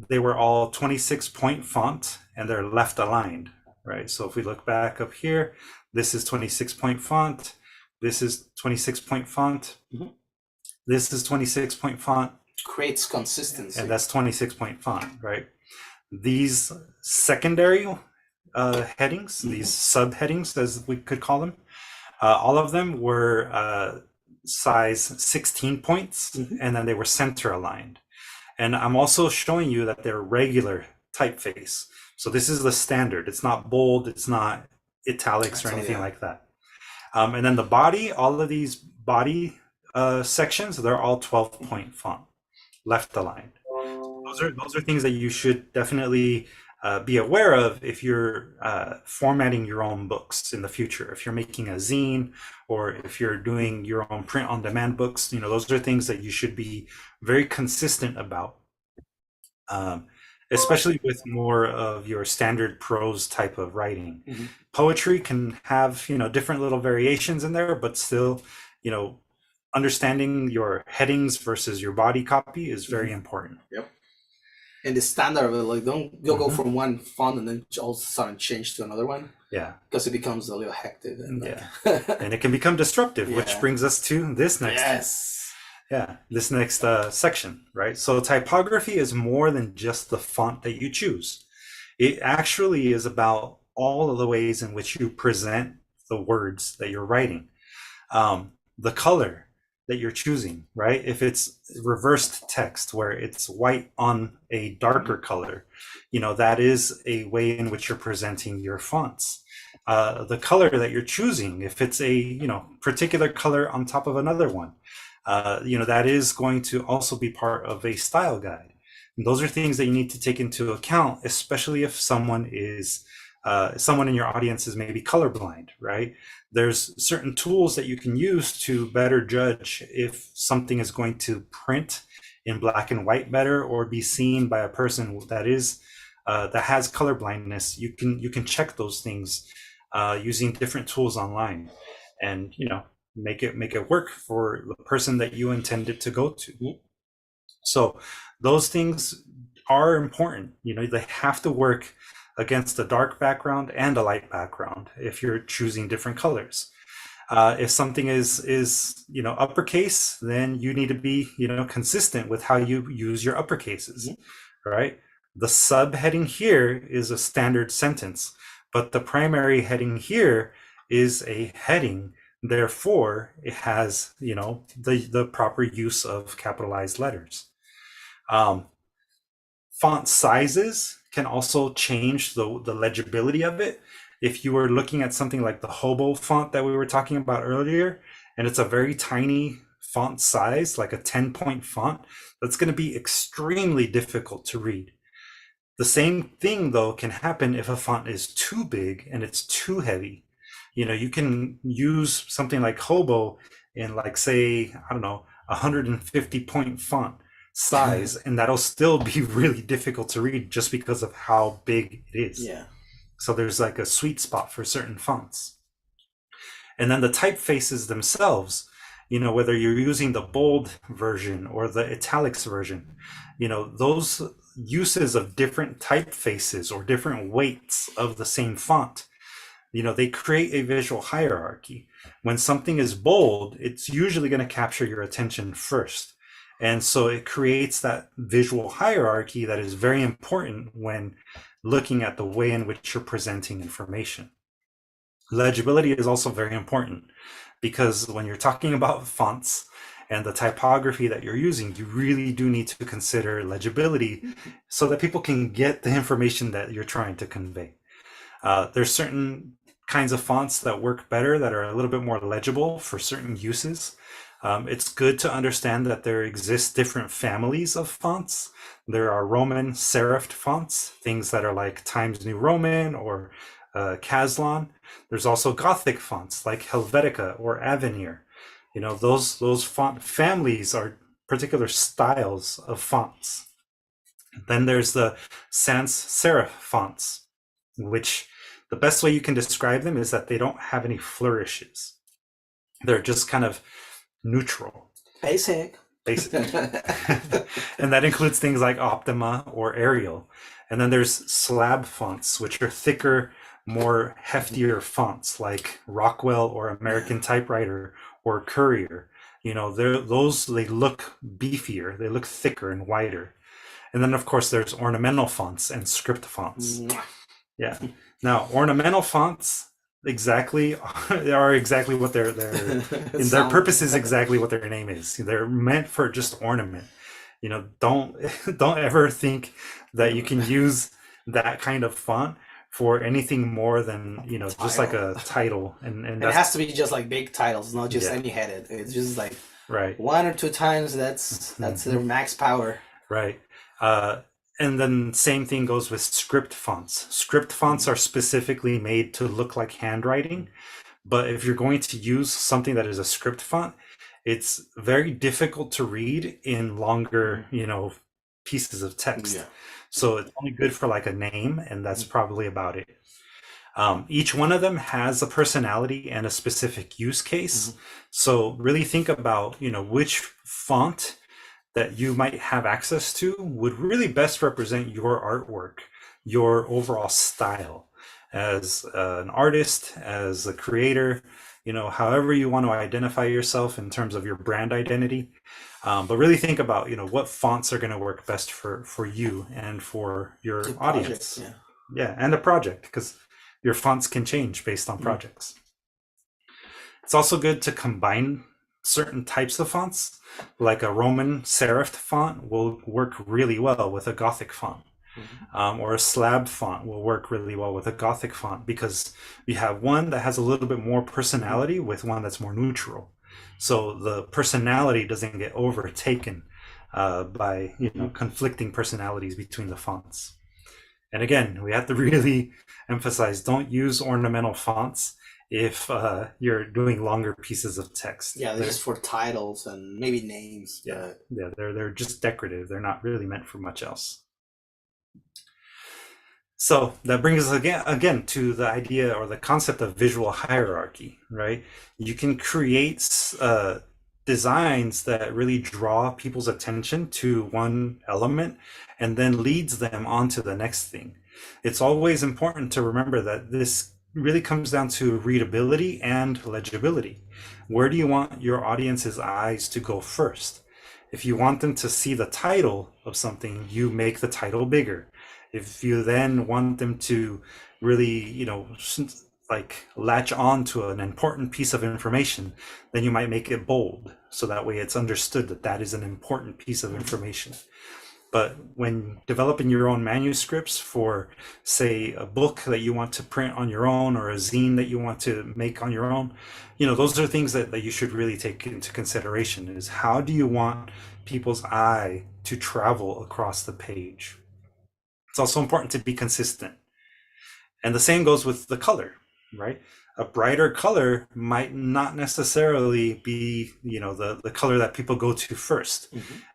they were all 26-point font, and they're left aligned, right? So if we look back up here, this is 26-point font. This is 26-point font. This is 26-point font. Creates consistency. And that's 26-point font, right? These secondary headings, these subheadings, as we could call them, all of them were size 16 points, and then they were center aligned. And I'm also showing you that they're regular typeface. So this is the standard. It's not bold. It's not italics or anything like that. And then the body, all of these body sections, they're all 12-point font, left aligned. Those are things that you should definitely be aware of if you're formatting your own books in the future. If you're making a zine, or if you're doing your own print on demand books, those are things that you should be very consistent about. Especially with more of your standard prose type of writing. Poetry can have, different little variations in there, but still, understanding your headings versus your body copy is very important. Yep. And the standard of it, like don't go from one font and then all of a sudden change to another one. Yeah. Because it becomes a little hectic. And and it can become disruptive, which brings us to this next. This next section, right? So typography is more than just the font that you choose. It actually is about all of the ways in which you present the words that you're writing. The color that you're choosing, right? If it's reversed text where it's white on a darker color, that is a way in which you're presenting your fonts. The color that you're choosing, if it's a, particular color on top of another one, that is going to also be part of a style guide. And those are things that you need to take into account, especially if someone is someone in your audience is maybe colorblind, right? There's certain tools that you can use to better judge if something is going to print in black and white better or be seen by a person that is that has color blindness. You can check those things using different tools online, and make it work for the person that you intended to go to. So those things are important. They have to work against a dark background and a light background if you're choosing different colors. If something is uppercase, then you need to be consistent with how you use your uppercases, right? The subheading here is a standard sentence, but the primary heading here is a heading. Therefore, it has the proper use of capitalized letters. Font sizes can also change the legibility of it. If you were looking at something like the Hobo font that we were talking about earlier, and it's a very tiny font size, like a 10-point font, that's going to be extremely difficult to read. The same thing, though, can happen if a font is too big and it's too heavy. You can use something like Hobo in, like, say, I don't know, 150-point font size, and that'll still be really difficult to read just because of how big it is. Yeah. So there's like a sweet spot for certain fonts. And then the typefaces themselves, whether you're using the bold version or the italics version, those uses of different typefaces or different weights of the same font, they create a visual hierarchy. When something is bold, it's usually going to capture your attention first. And so it creates that visual hierarchy that is very important when looking at the way in which you're presenting information. Legibility is also very important because when you're talking about fonts and the typography that you're using, you really do need to consider legibility so that people can get the information that you're trying to convey. There's certain kinds of fonts that work better, that are a little bit more legible for certain uses. It's good to understand that there exist different families of fonts. There are Roman serifed fonts, things that are like Times New Roman or Caslon. There's also Gothic fonts like Helvetica or Avenir. Those font families are particular styles of fonts. Then there's the sans serif fonts, which the best way you can describe them is that they don't have any flourishes. They're just kind of neutral. Basic. And that includes things like Optima or Arial. And then there's slab fonts, which are thicker, more heftier fonts like Rockwell or American Typewriter or Courier. They look beefier, they look thicker and wider. And then, of course, there's ornamental fonts and script fonts. Yeah. Now, ornamental fonts are exactly what their in their purpose is exactly what their name is. They're meant for just ornament. Don't ever think that you can use that kind of font for anything more than just like a title. And it has to be just like big titles, not just any headed. It's just like right, 1 or 2 times. That's their max power. Right. And then same thing goes with script fonts. Script fonts are specifically made to look like handwriting. But if you're going to use something that is a script font, it's very difficult to read in longer, pieces of text. Yeah. So it's only good for like a name, and that's probably about it. Each one of them has a personality and a specific use case. So really think about, which font that you might have access to would really best represent your artwork, your overall style as an artist, as a creator, however you want to identify yourself in terms of your brand identity. But really think about, what fonts are going to work best for you and for your audience. Yeah, and the project, because your fonts can change based on projects. It's also good to combine certain types of fonts, like a Roman serif font will work really well with a Gothic font, or a slab font will work really well with a Gothic font, because you have one that has a little bit more personality with one that's more neutral. So the personality doesn't get overtaken by conflicting personalities between the fonts. And again, we have to really emphasize, don't use ornamental fonts if you're doing longer pieces of text. Yeah, they're just for titles and maybe names. Yeah, yeah, they're just decorative. They're not really meant for much else. So that brings us again to the idea or the concept of visual hierarchy, right? You can create designs that really draw people's attention to one element and then leads them on to the next thing. It's always important to remember that this really comes down to readability and legibility. Where do you want your audience's eyes to go first? If you want them to see the title of something, you make the title bigger. If you then want them to really, like latch on to an important piece of information, then you might make it bold. So that way it's understood that that is an important piece of information. But when developing your own manuscripts for, say, a book that you want to print on your own or a zine that you want to make on your own, those are things that you should really take into consideration, is how do you want people's eye to travel across the page? It's also important to be consistent. And the same goes with the color, right? A brighter color might not necessarily be, the color that people go to first.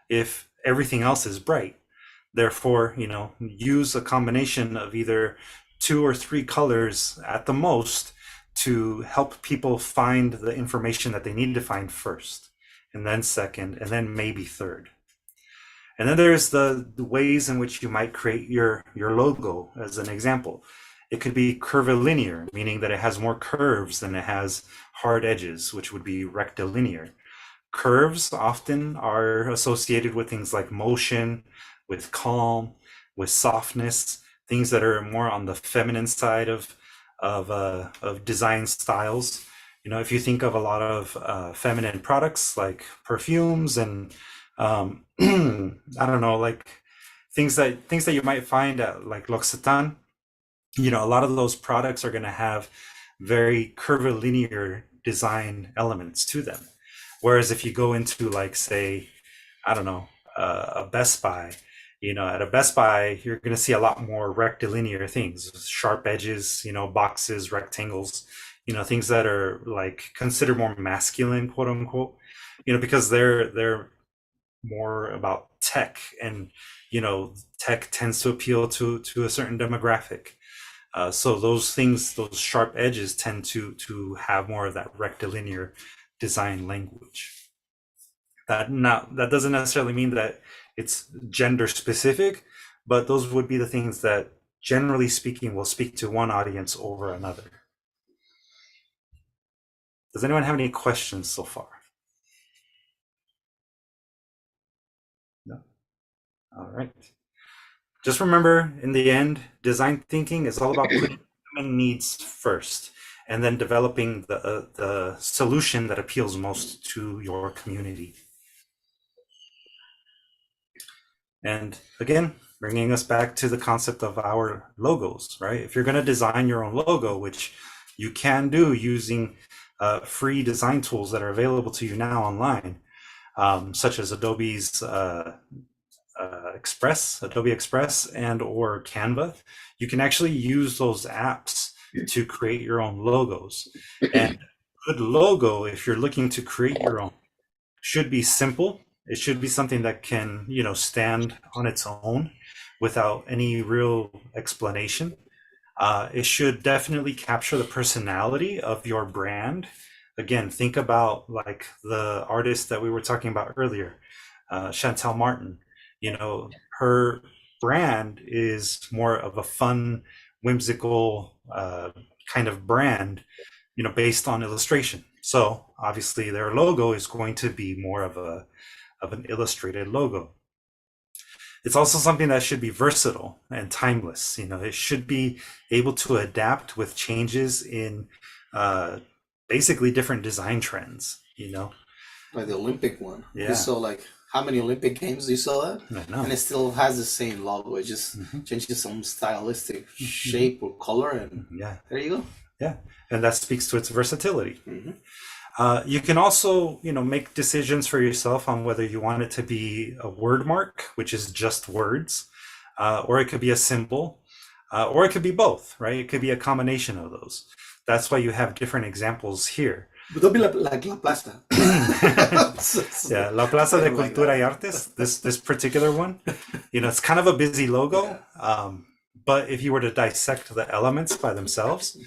If everything else is bright. Therefore, use a combination of either 2 or 3 colors at the most to help people find the information that they need to find first, and then second, and then maybe third. And then there's the ways in which you might create your logo, as an example. It could be curvilinear, meaning that it has more curves than it has hard edges, which would be rectilinear. Curves often are associated with things like motion, with calm, with softness, things that are more on the feminine side of design styles. If you think of a lot of feminine products like perfumes and I don't know, like things that you might find at like L'Occitane, a lot of those products are going to have very curvilinear design elements to them. Whereas if you go into, like, say, I don't know, a Best Buy, at a Best Buy, you're going to see a lot more rectilinear things, sharp edges, boxes, rectangles, things that are like considered more masculine, quote unquote, because they're more about tech, and, tech tends to appeal to a certain demographic. So those things, those sharp edges tend to have more of that rectilinear design language. That doesn't necessarily mean that it's gender specific, but those would be the things that, generally speaking, will speak to one audience over another. Does anyone have any questions so far? No? All right. Just remember, in the end, design thinking is all about putting human needs first, and then developing the solution that appeals most to your community. And again, bringing us back to the concept of our logos, right? If you're going to design your own logo, which you can do using free design tools that are available to you now online, such as Adobe's Adobe Express and or Canva, you can actually use those apps to create your own logos. And a good logo, if you're looking to create your own, should be simple. It should be something that can, stand on its own without any real explanation. It should definitely capture the personality of your brand. Again, think about like the artist that we were talking about earlier, Chantel Martin. Her brand is more of a fun, whimsical kind of brand, based on illustration. So obviously their logo is going to be more of an illustrated logo. It's also something that should be versatile and timeless. It should be able to adapt with changes in basically different design trends, Like the Olympic one. Yeah. You saw like how many Olympic games you saw that? I know. And it still has the same logo. It just changes some stylistic shape or color, and Yeah. there you go. Yeah. And that speaks to its versatility. You can also, make decisions for yourself on whether you want it to be a word mark, which is just words, or it could be a symbol. or it could be both, right? It could be a combination of those. That's why you have different examples here. But don't be like La Plaza. Yeah, La Plaza I de don't like Cultura that. y Artes, this particular one, it's kind of a busy logo. But if you were to dissect the elements by themselves,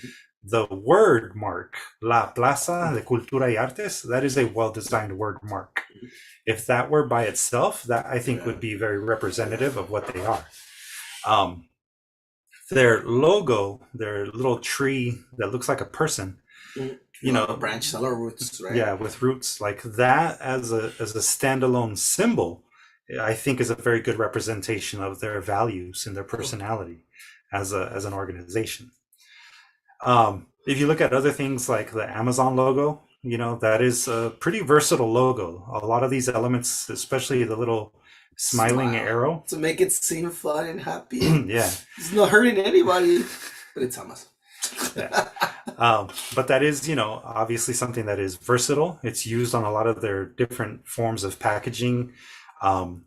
the word mark, La Plaza de Cultura y Artes, that is a well-designed word mark. If that were by itself, that I think would be very representative of what they are. Their logo, their little tree that looks like a person, a branch, a lot of roots, right? yeah, with roots like that as a standalone symbol, I think is a very good representation of their values and their personality as an organization. If you look at other things like the Amazon logo, that is a pretty versatile logo. A lot of these elements, especially the little smiling Smile. arrow, To make it seem fun and happy. yeah, It's not hurting anybody, but it's Amazon. yeah. But that is, obviously something that is versatile. It's used on a lot of their different forms of packaging. And,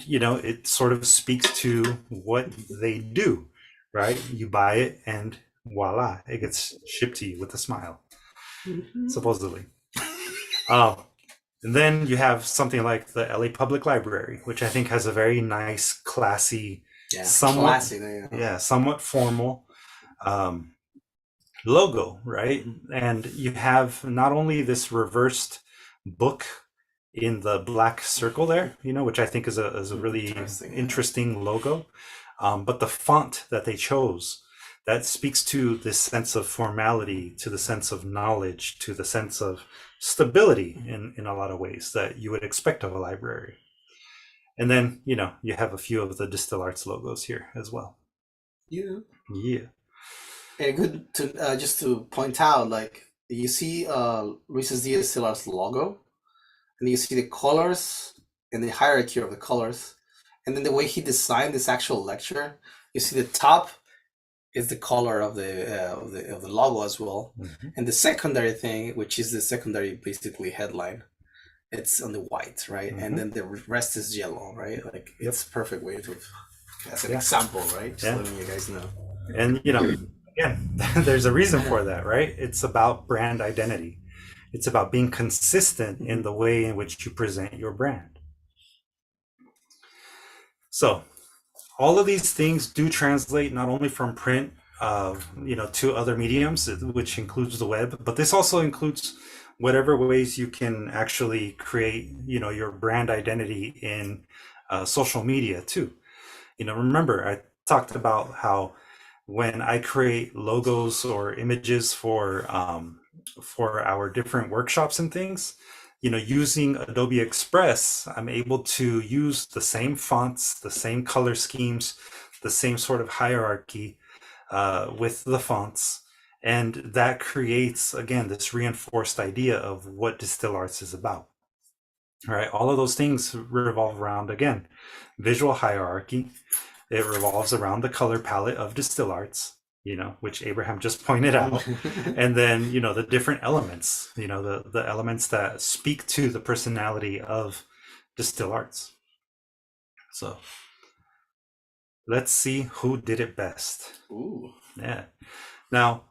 it sort of speaks to what they do, right? You buy it and voila, it gets shipped to you with a smile, supposedly. And then you have something like the LA Public Library, which I think has a very nice, classy, somewhat, somewhat formal logo, right? And you have not only this reversed book in the black circle there, which I think is a really interesting logo, but the font that they chose, that speaks to this sense of formality, to the sense of knowledge, to the sense of stability in a lot of ways that you would expect of a library. And then, you have a few of the DSTL Arts logos here as well. Yeah. And good to just to point out, like you see Luis's DSTL Arts logo, and you see the colors and the hierarchy of the colors, and then the way he designed this actual lecture. You see the top is the color of the logo as well, and the secondary thing, which is the secondary basically headline, it's on the white, right? And then the rest is yellow, right? Like it's a perfect way to, as an example, right? Just letting you guys know. And again, there's a reason for that, right? It's about brand identity. It's about being consistent in the way in which you present your brand. So all of these things do translate not only from print, to other mediums, which includes the web, but this also includes whatever ways you can actually create, your brand identity in social media too. Remember, I talked about how when I create logos or images for our different workshops and things, using Adobe Express, I'm able to use the same fonts, the same color schemes, the same sort of hierarchy with the fonts. And that creates, again, this reinforced idea of what DSTL Arts is about. All right, all of those things revolve around, again, visual hierarchy. It revolves around the color palette of DSTL Arts, which Abraham just pointed out. And then, the different elements, the elements that speak to the personality of DSTL Arts. So let's see who did it best. Ooh. Yeah. Now,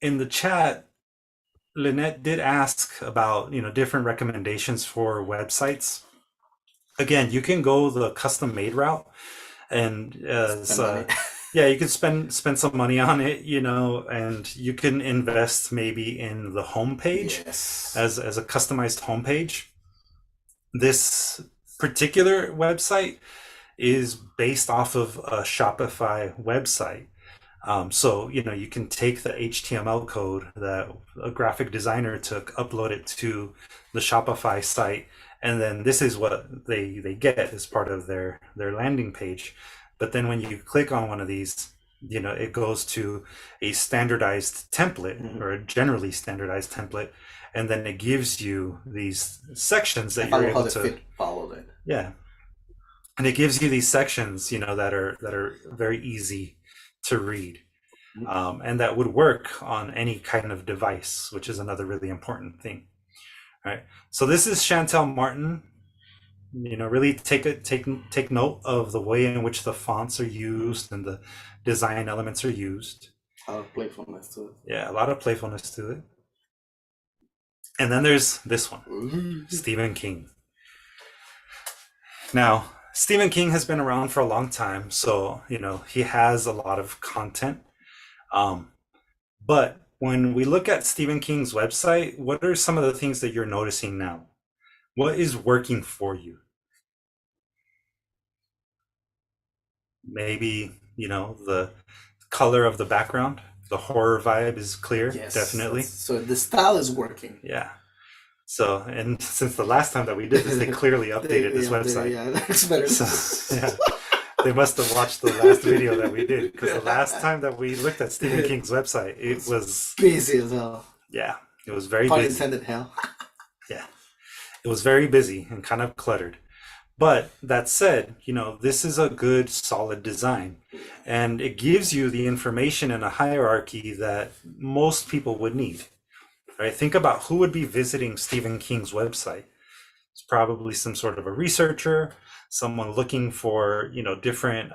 in the chat, Lynette did ask about, different recommendations for websites. Again, you can go the custom made route, and you can spend some money on it, and you can invest maybe in the homepage as a customized homepage. This particular website is based off of a Shopify website. So, you can take the HTML code that a graphic designer took, upload it to the Shopify site, and then this is what they get as part of their landing page. But then when you click on one of these, it goes to a standardized template or a generally standardized template, and then it gives you these sections that you're able to follow it. Yeah. And it gives you these sections, that are very easy to read, and that would work on any kind of device, which is another really important thing. All right. So this is Chantel Martin. really take note of the way in which the fonts are used and the design elements are used. A lot of playfulness to it. Yeah, a lot of playfulness to it. And then there's this one, Ooh. Stephen King. Now, Stephen King has been around for a long time, so he has a lot of content. But when we look at Stephen King's website, what are some of the things that you're noticing now? What is working for you? Maybe, the color of the background, the horror vibe is clear, Yes, definitely. so the style is working. Yeah. So, and since the last time that we did this, they clearly updated this website. Yeah, that's better. So, yeah, they must have watched the last video that we did, because the last time that we looked at Stephen King's website, it was busy as hell. Yeah, it was very Pun busy. intended, hell. Yeah, it was very busy and kind of cluttered. But that said, this is a good, solid design, and it gives you the information in a hierarchy that most people would need. Right? Think about who would be visiting Stephen King's website. It's probably some sort of a researcher, someone looking for, different,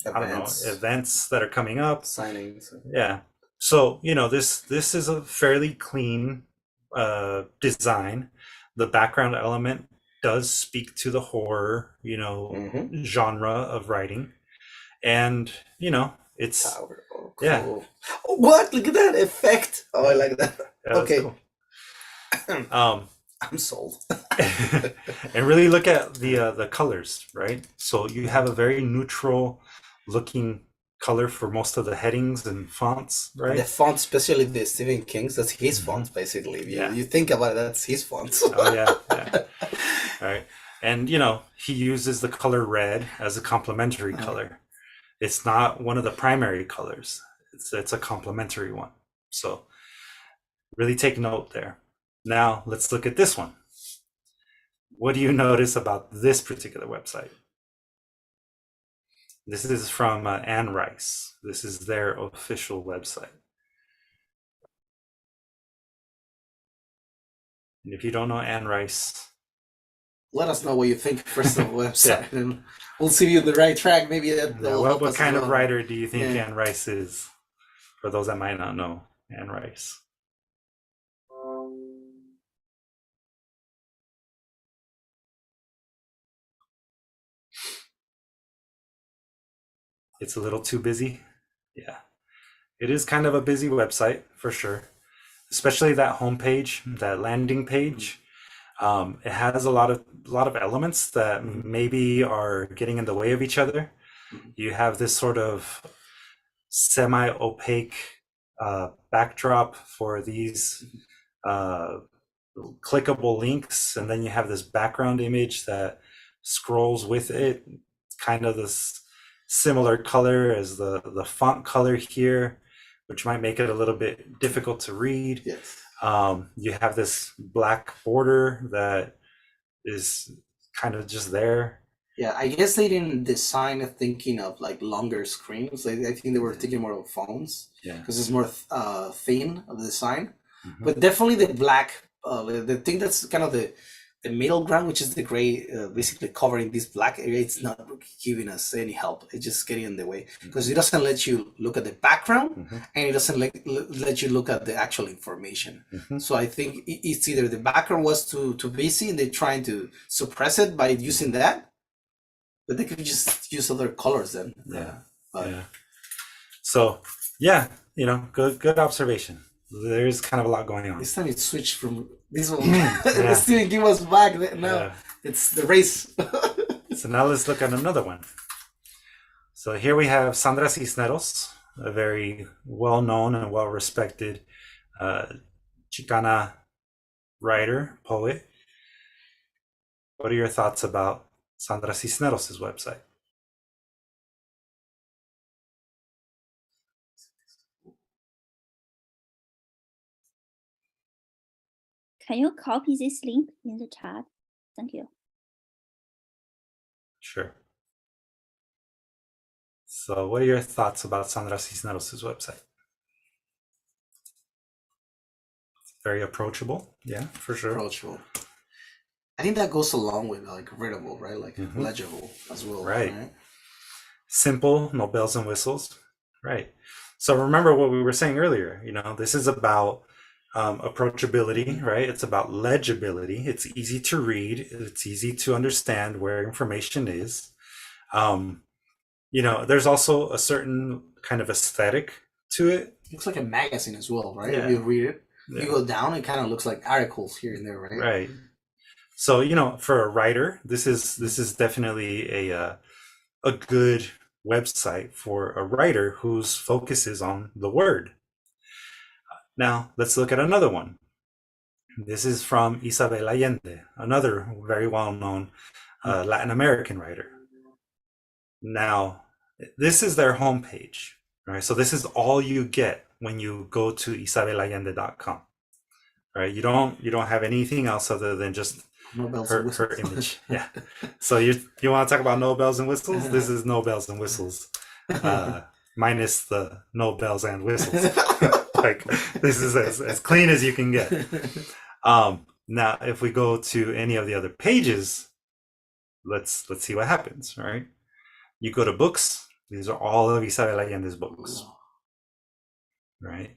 events that are coming up. Signings. Yeah. So, this is a fairly clean design. The background element does speak to the horror, genre of writing. And, it's Tower. Oh, cool. Yeah. Oh, what? Look at that effect. Oh, I like that. yeah, that's Okay. cool. I'm sold. And really look at the colors, right? So you have a very neutral looking color for most of the headings and fonts, right? The font, especially the Stephen King's, that's his font, basically. Yeah. You think about it, that's his font. Oh yeah. All right. And he uses the color red as a complementary color. It's not one of the primary colors. It's a complementary one. So really take note there. Now let's look at this one. What do you notice about this particular website? This is from Anne Rice. This is their official website. And if you don't know Anne Rice, Let us know what you think first of the website, and we'll see you on the right track. Maybe that will help what us kind as of well. writer do you think Yeah. Anne Rice is? For those that might not know Anne Rice. It's a little too busy. Yeah, it is kind of a busy website for sure, especially that homepage, that landing page. It has a lot of elements that maybe are getting in the way of each other. You have this sort of semi-opaque backdrop for these clickable links, and then you have this background image that scrolls with it. It's kind of this similar color as the font color here, which might make it a little bit difficult to read. Yes. You have this black border that is kind of just there. Yeah, I guess they didn't design it thinking of like longer screens. I think they were thinking more of phones Yeah. because it's more thin of the design. Mhm. But definitely the black, the thing that's kind of the middle ground, which is the gray, basically covering this black area, it's not giving us any help. It's just getting in the way because it doesn't let you look at the background Mhm. and it doesn't let you look at the actual information. Mhm. So I think it's either the background was too busy and they're trying to suppress it by using that, but they could just use other colors then. Yeah. But Yeah. So yeah, good observation. There's kind of a lot going on. this time it switched from this one. Yeah. Steven give us back. No, Yeah. it's the race. So now let's look at another one. So here we have Sandra Cisneros, a very well-known and well-respected Chicana writer, poet. What are your thoughts about Sandra Cisneros' website? Can you copy this link in the chat? Thank you. Sure. So what are your thoughts about Sandra Cisneros' website? Very approachable. Yeah, for sure. Approachable. I think that goes along with like readable, right? Like Mhm. legible as well. Right. Simple, no bells and whistles. Right. So remember what we were saying earlier, this is about approachability, right? It's about legibility. It's easy to read. It's easy to understand where information is. There's also a certain kind of aesthetic to it. Looks like a magazine as well, right? Yeah. If you read it, Yeah. you go down, it kind of looks like articles here and there, right? Right. So, for a writer, this is definitely a good website for a writer whose focus is on the word. Now, let's look at another one. This is from Isabel Allende, another very well-known Latin American writer. Now, this is their homepage, right? So this is all you get when you go to isabelallende.com, right? You don't have anything else other than just No bells and her whistles. image. Yeah. So you want to talk about no bells and whistles? This is no bells and whistles, minus the no bells and whistles. Like this is as clean as you can get. Now, if we go to any of the other pages, let's see what happens. Right? You go to books. These are all of Isabel Allende's books. Right?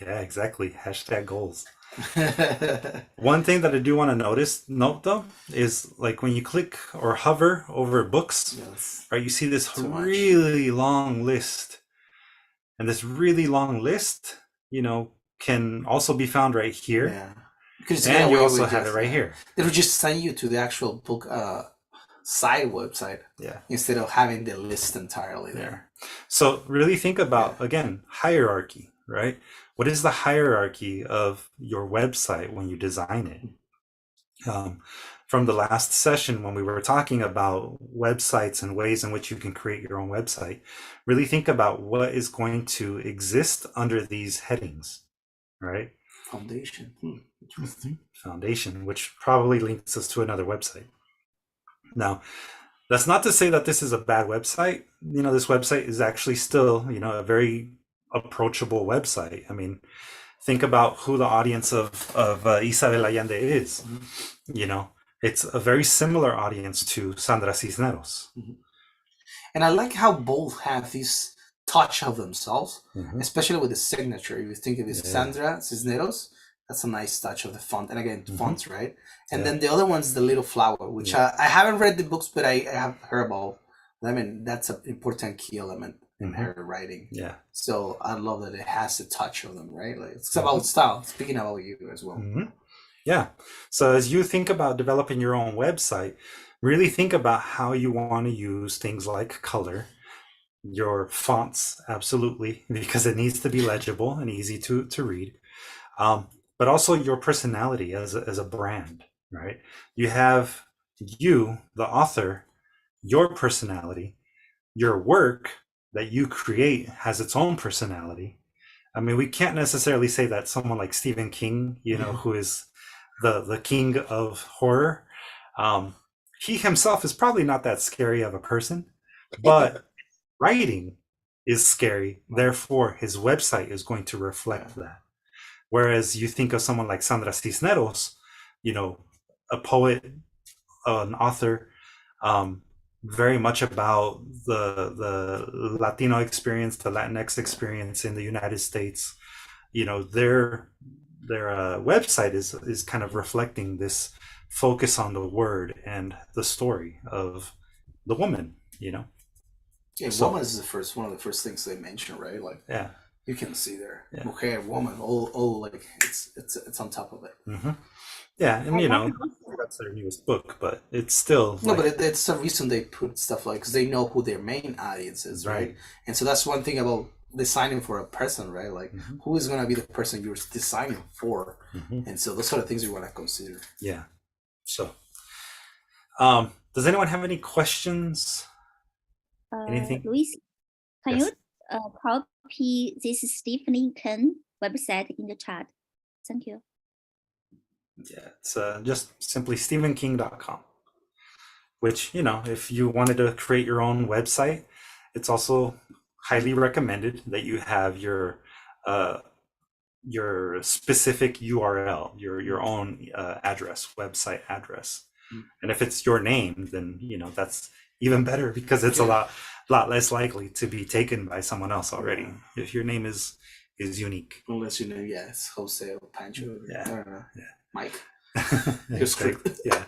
Yeah, exactly. Hashtag goals. One thing that I do want to note though, is like when you click or hover over books, Yes. right, you see this Too much. really long list. And this really long list, can also be found right here. Yeah. You could just get And you away also with have it just, right here. They would just send you to the actual book side website Yeah. instead of having the list entirely there. So really think about, again, hierarchy, right? What is the hierarchy of your website when you design it? From the last session when we were talking about websites and ways in which you can create your own website, really think about what is going to exist under these headings, right? Foundation. Interesting. Foundation, which probably links us to another website. Now, that's not to say that this is a bad website. This website is actually still, a very approachable website. I mean, think about who the audience of Isabel Allende is. It's a very similar audience to Sandra Cisneros. And I like how both have this touch of themselves, Mhm. especially with the signature. If you think of it, Yeah. Sandra Cisneros, that's a nice touch of the font. And again, Mhm. fonts, right? And Yeah. then the other one's the little flower, which I haven't read the books, but I have heard about. I mean, that's an important key element in Mhm. her writing. Yeah. So I love that it has the touch of them, right? Like it's about style. Speaking about you as well. Mhm. Yeah. So as you think about developing your own website, really think about how you want to use things like color, your fonts, absolutely, because it needs to be legible and easy to read. But also your personality as a brand, right? You have the author, your personality, your work that you create has its own personality. I mean, we can't necessarily say that someone like Stephen King, who is the king of horror, he himself is probably not that scary of a person, but writing is scary. Therefore, his website is going to reflect that. Whereas you think of someone like Sandra Cisneros, a poet, an author, very much about the Latino experience, the Latinx experience in the United States. Their website is kind of reflecting this focus on the word and the story of the woman. Yeah, So- woman is one of the first things they mention, right? Like Yeah. you can see there, Yeah. mujer, woman, all like it's on top of it. Mm-hmm. Yeah, and that's their newest book, but it's still No, like, but it's a reason they put stuff like because they know who their main audience is, right? And so that's one thing about designing for a person, right? Like Mhm. who is going to be the person you're designing for, Mhm. and so those are the things you want to consider. Yeah. So, does anyone have any questions? Anything? Luis, can Yes. you copy this Stephanie Ken website in the chat? Thank you. Yeah, it's just simply stephenking.com, which, if you wanted to create your own website, it's also highly recommended that you have your your specific URL, your own address, website address. And if it's your name, then that's even better, because it's a lot less likely to be taken by someone else already if your name is unique. Unless it's Jose or Pancho. Mike. Exactly. Yeah.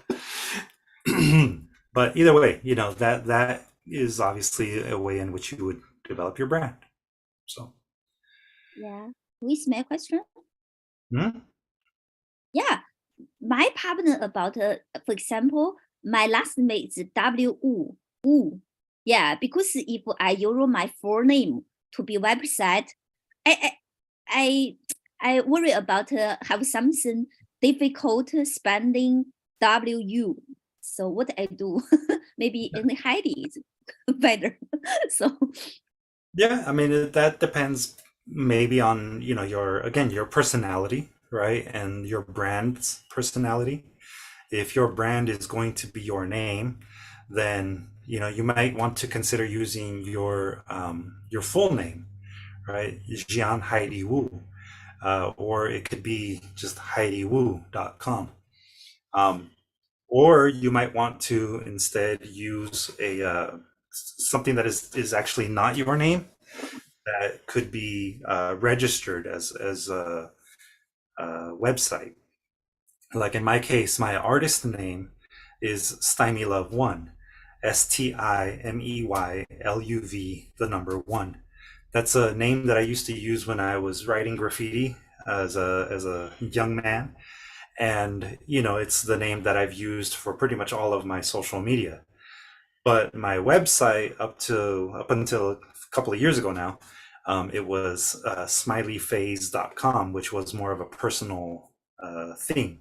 But either way, that is obviously a way in which you would develop your brand. So Yeah. With my question. Hmm? Yeah. My partner about, for example, my last name is W U. Yeah, because if I use my full name to be website, I worry about have something difficult spelling WU. So what I do, maybe in hide is better. So yeah, I mean, that depends maybe on your personality, right, and your brand's personality. If your brand is going to be your name, then you might want to consider using your full name, right? Jian Heidi Wu, or it could be just HeidiWu.com. Or you might want to instead use a something that is actually not your name, that could be registered as a website. Like in my case, my artist name is Stymylove1, STIMEYLUV, the number 1. That's a name that I used to use when I was writing graffiti as a young man. And it's the name that I've used for pretty much all of my social media. But my website up until a couple of years ago now, it was smileyphase.com, which was more of a personal thing.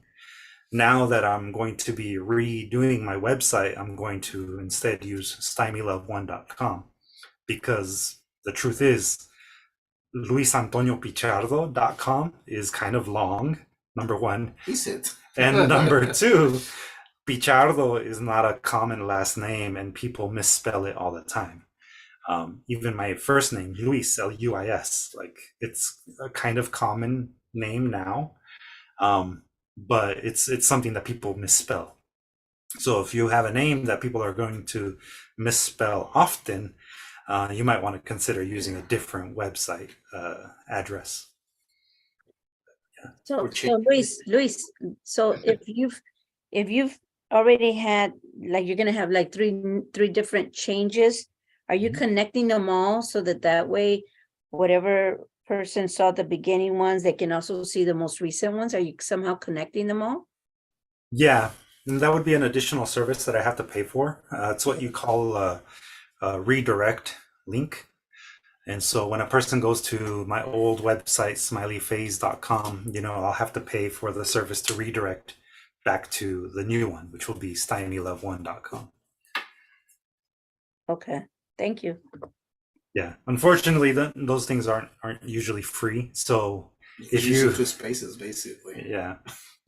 Now that I'm going to be redoing my website, I'm going to instead use stymylove1.com, because the truth is luisantoniopichardo.com is kind of long, number 1. Is it? And number 2, Pichardo is not a common last name, and people misspell it all the time. Even my first name, Luis, Luis, like, it's a kind of common name now, but it's something that people misspell. So if you have a name that people are going to misspell often, you might want to consider using a different website address. So Luis, so if you've already had, like, you're gonna have like three different changes, are you connecting them all so that way whatever person saw the beginning ones, they can also see the most recent ones? Are you somehow connecting them all? Yeah, and that would be an additional service that I have to pay for. It's what you call a redirect link. And so when a person goes to my old website, smileyphase.com, I'll have to pay for the service to redirect back to the new one, which will be stymylove1.com. Okay, thank you. Yeah, unfortunately, those things aren't usually free. So if you you two spaces, basically.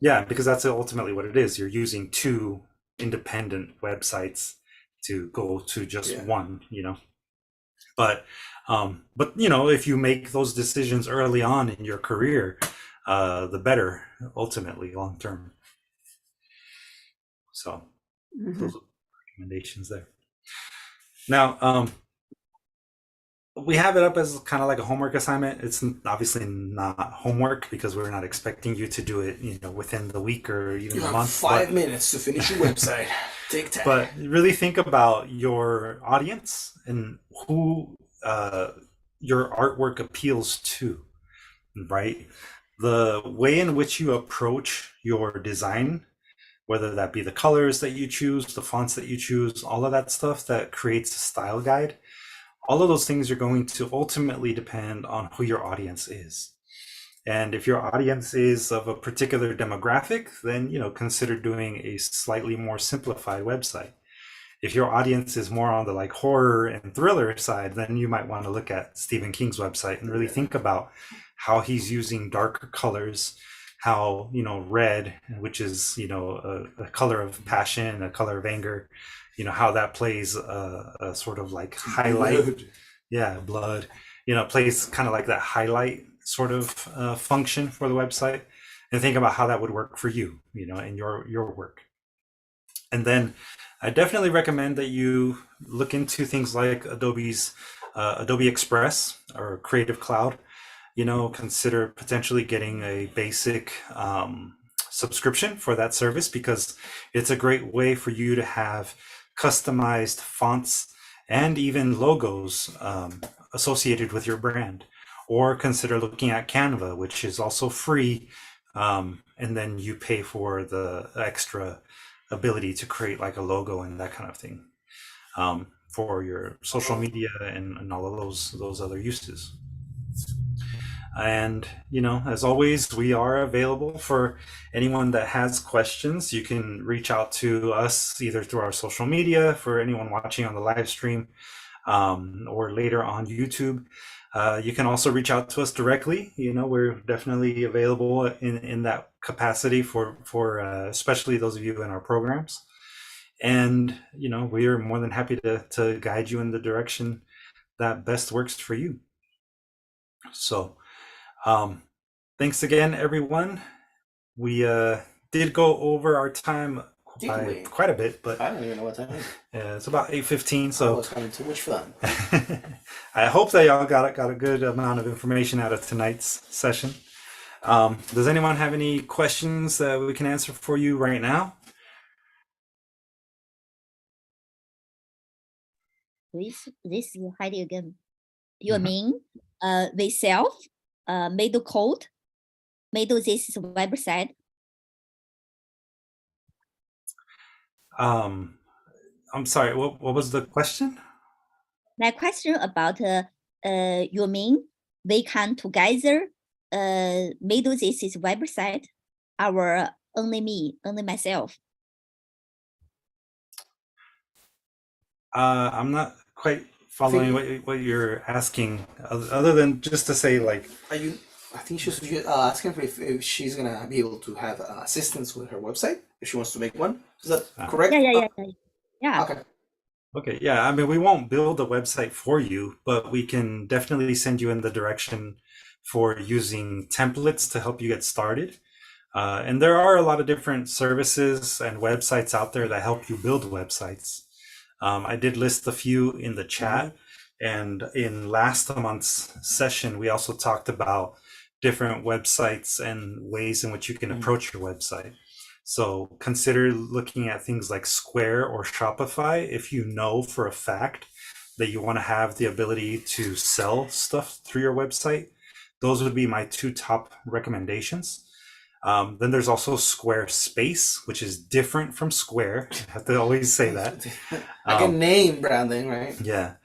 Yeah, because that's ultimately what it is. You're using 2 independent websites to go to just one, But if you make those decisions early on in your career, the better, ultimately, long term. So those are recommendations there. Now, we have it up as kind of like a homework assignment. It's obviously not homework, because we're not expecting you to do it, within the week or even the month. 5 minutes to finish your website. Take time. But really think about your audience and who your artwork appeals to, right? The way in which you approach your design, whether that be the colors that you choose, the fonts that you choose, all of that stuff that creates a style guide, all of those things are going to ultimately depend on who your audience is. And if your audience is of a particular demographic, then consider doing a slightly more simplified website. If your audience is more on the like horror and thriller side, then you might want to look at Stephen King's website and really think about how he's using darker colors, how red, which is a color of passion, a color of anger, how that plays a sort of like highlight. Blood. Plays kind of like that highlight sort of function for the website, and think about how that would work for you, in your work. And then I definitely recommend that you look into things like Adobe's Adobe Express or Creative Cloud. Consider potentially getting a basic subscription for that service, because it's a great way for you to have customized fonts and even logos associated with your brand. Or consider looking at Canva, which is also free, and then you pay for the extra ability to create like a logo and that kind of thing for your social media and all of those other uses. And as always, we are available for anyone that has questions. You can reach out to us either through our social media, for anyone watching on the live stream, or later on YouTube. You can also reach out to us directly. We're definitely available in that capacity for especially those of you in our programs. And we are more than happy to guide you in the direction that best works for you. So thanks again, everyone. We did go over our time by quite a bit, but I don't even know what time it is. it's about 8:15. I So was having too much fun. I hope that y'all got a good amount of information out of tonight's session. Does anyone have any questions that we can answer for you right now? This is Heidi again. You mean we self made the code, made this website. I'm sorry, what was the question? My question about you mean we can together made this website, our only myself. I'm not quite following what you're asking, other than just to say, like, Are you? I think she's asking if she's gonna be able to have assistance with her website if she wants to make one. Is that correct? Yeah. Okay. okay, yeah, I mean, we won't build a website for you, but we can definitely send you in the direction for using templates to help you get started. And there are a lot of different services and websites out there that help you build websites. I did list a few in the chat, and in last month's session, we also talked about different websites and ways in which you can approach your website. So consider looking at things like Square or Shopify if you know for a fact that you want to have the ability to sell stuff through your website. Those would be my two top recommendations. Then there's also Squarespace, which is different from Square. I have to always say that. Like a name branding, right? Yeah.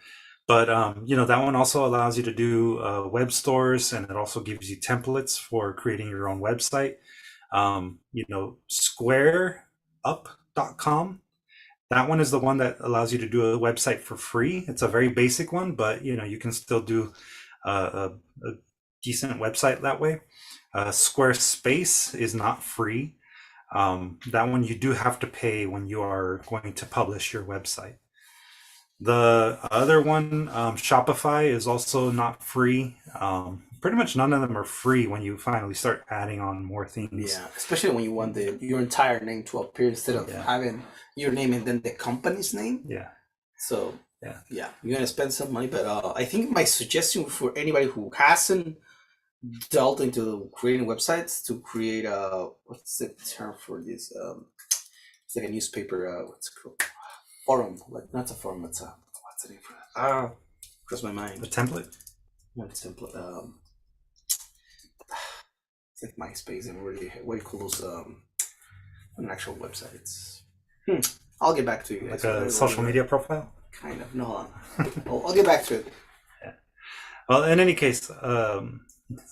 But, that one also allows you to do web stores, and it also gives you templates for creating your own website. SquareUp.com. That one is the one that allows you to do a website for free. It's a very basic one, but, you can still do a decent website that way. Squarespace is not free. That one you do have to pay when you are going to publish your website. The other one, Shopify, is also not free. Pretty much none of them are free when you finally start adding on more things. Yeah, especially when you want your entire name to appear instead of having your name and then the company's name. Yeah. So yeah, you're gonna spend some money, but I think my suggestion for anybody who hasn't delved into creating websites to create what's the term for this? It's like a newspaper. What's it called? Forum, like not a forum. It's what's the name for that? Crossed my mind. the template. One template. It's like MySpace and really what do you call those? An actual website. It's. I'll get back to you guys. Like a social media profile. Kind of. No, I'll get back to it. Yeah. Well, in any case,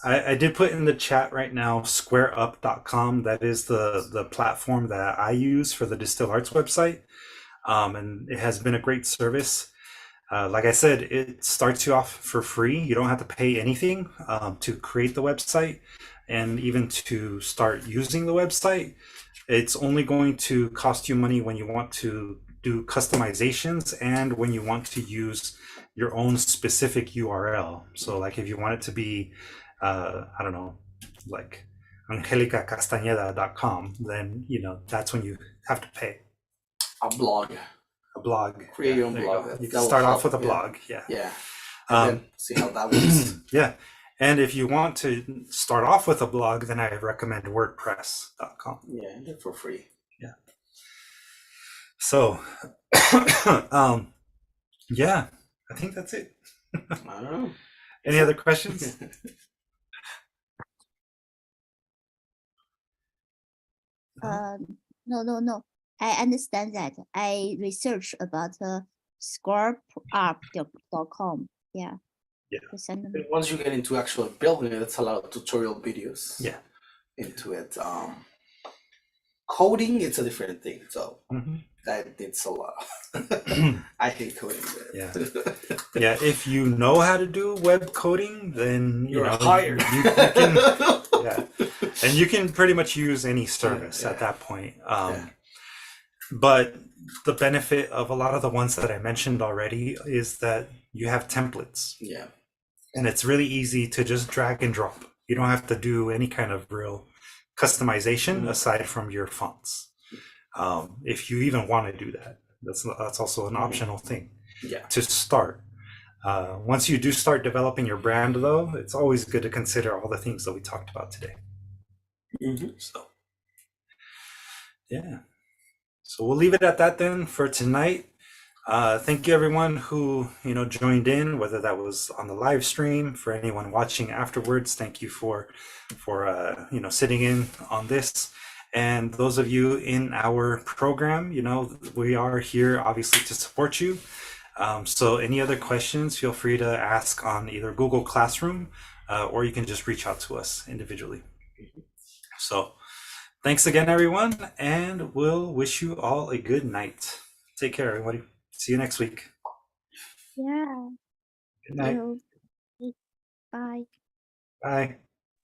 I did put in the chat right now SquareUp.com. That is the platform that I use for the DSTL Arts website. And it has been a great service. Like I said, it starts you off for free. You don't have to pay anything to create the website, and even to start using the website. It's only going to cost you money when you want to do customizations and when you want to use your own specific URL. So like if you want it to be I don't know, like angelicacastañeda.com, then that's when you have to pay. A blog. A blog. Create your own there you blog. go. You That can will start off help, with a yeah. blog. Yeah. Yeah. And then see how that works. Yeah. And if you want to start off with a blog, then I recommend WordPress.com. Yeah, they're for free. Yeah. So, yeah, I think that's it. I don't know. Any other questions? No. I understand that. I research about scorpup.com. Yeah. Yeah. You send me. Once you get into actual building it, it's a lot of tutorial videos. Yeah. Into it. Coding, it's a different thing. So Mhm. that needs a lot. I hate coding. Yeah. Yeah. If you know how to do web coding, then You're know hired. You can, yeah, and you can pretty much use any service Yeah. at that point. Yeah. But the benefit of a lot of the ones that I mentioned already is that you have templates. Yeah. And it's really easy to just drag and drop. You don't have to do any kind of real customization aside from your fonts. If you even want to do that, that's also an optional thing Yeah. to start. Once you do start developing your brand, though, it's always good to consider all the things that we talked about today. So, yeah. So we'll leave it at that then for tonight. Thank you everyone who joined in, whether that was on the live stream. For anyone watching afterwards, thank you for sitting in on this. And those of you in our program, we are here obviously to support you. So any other questions, feel free to ask on either Google Classroom or you can just reach out to us individually. So thanks again, everyone, and we'll wish you all a good night. Take care, everybody. See you next week. Yeah. Good night. Bye. Bye.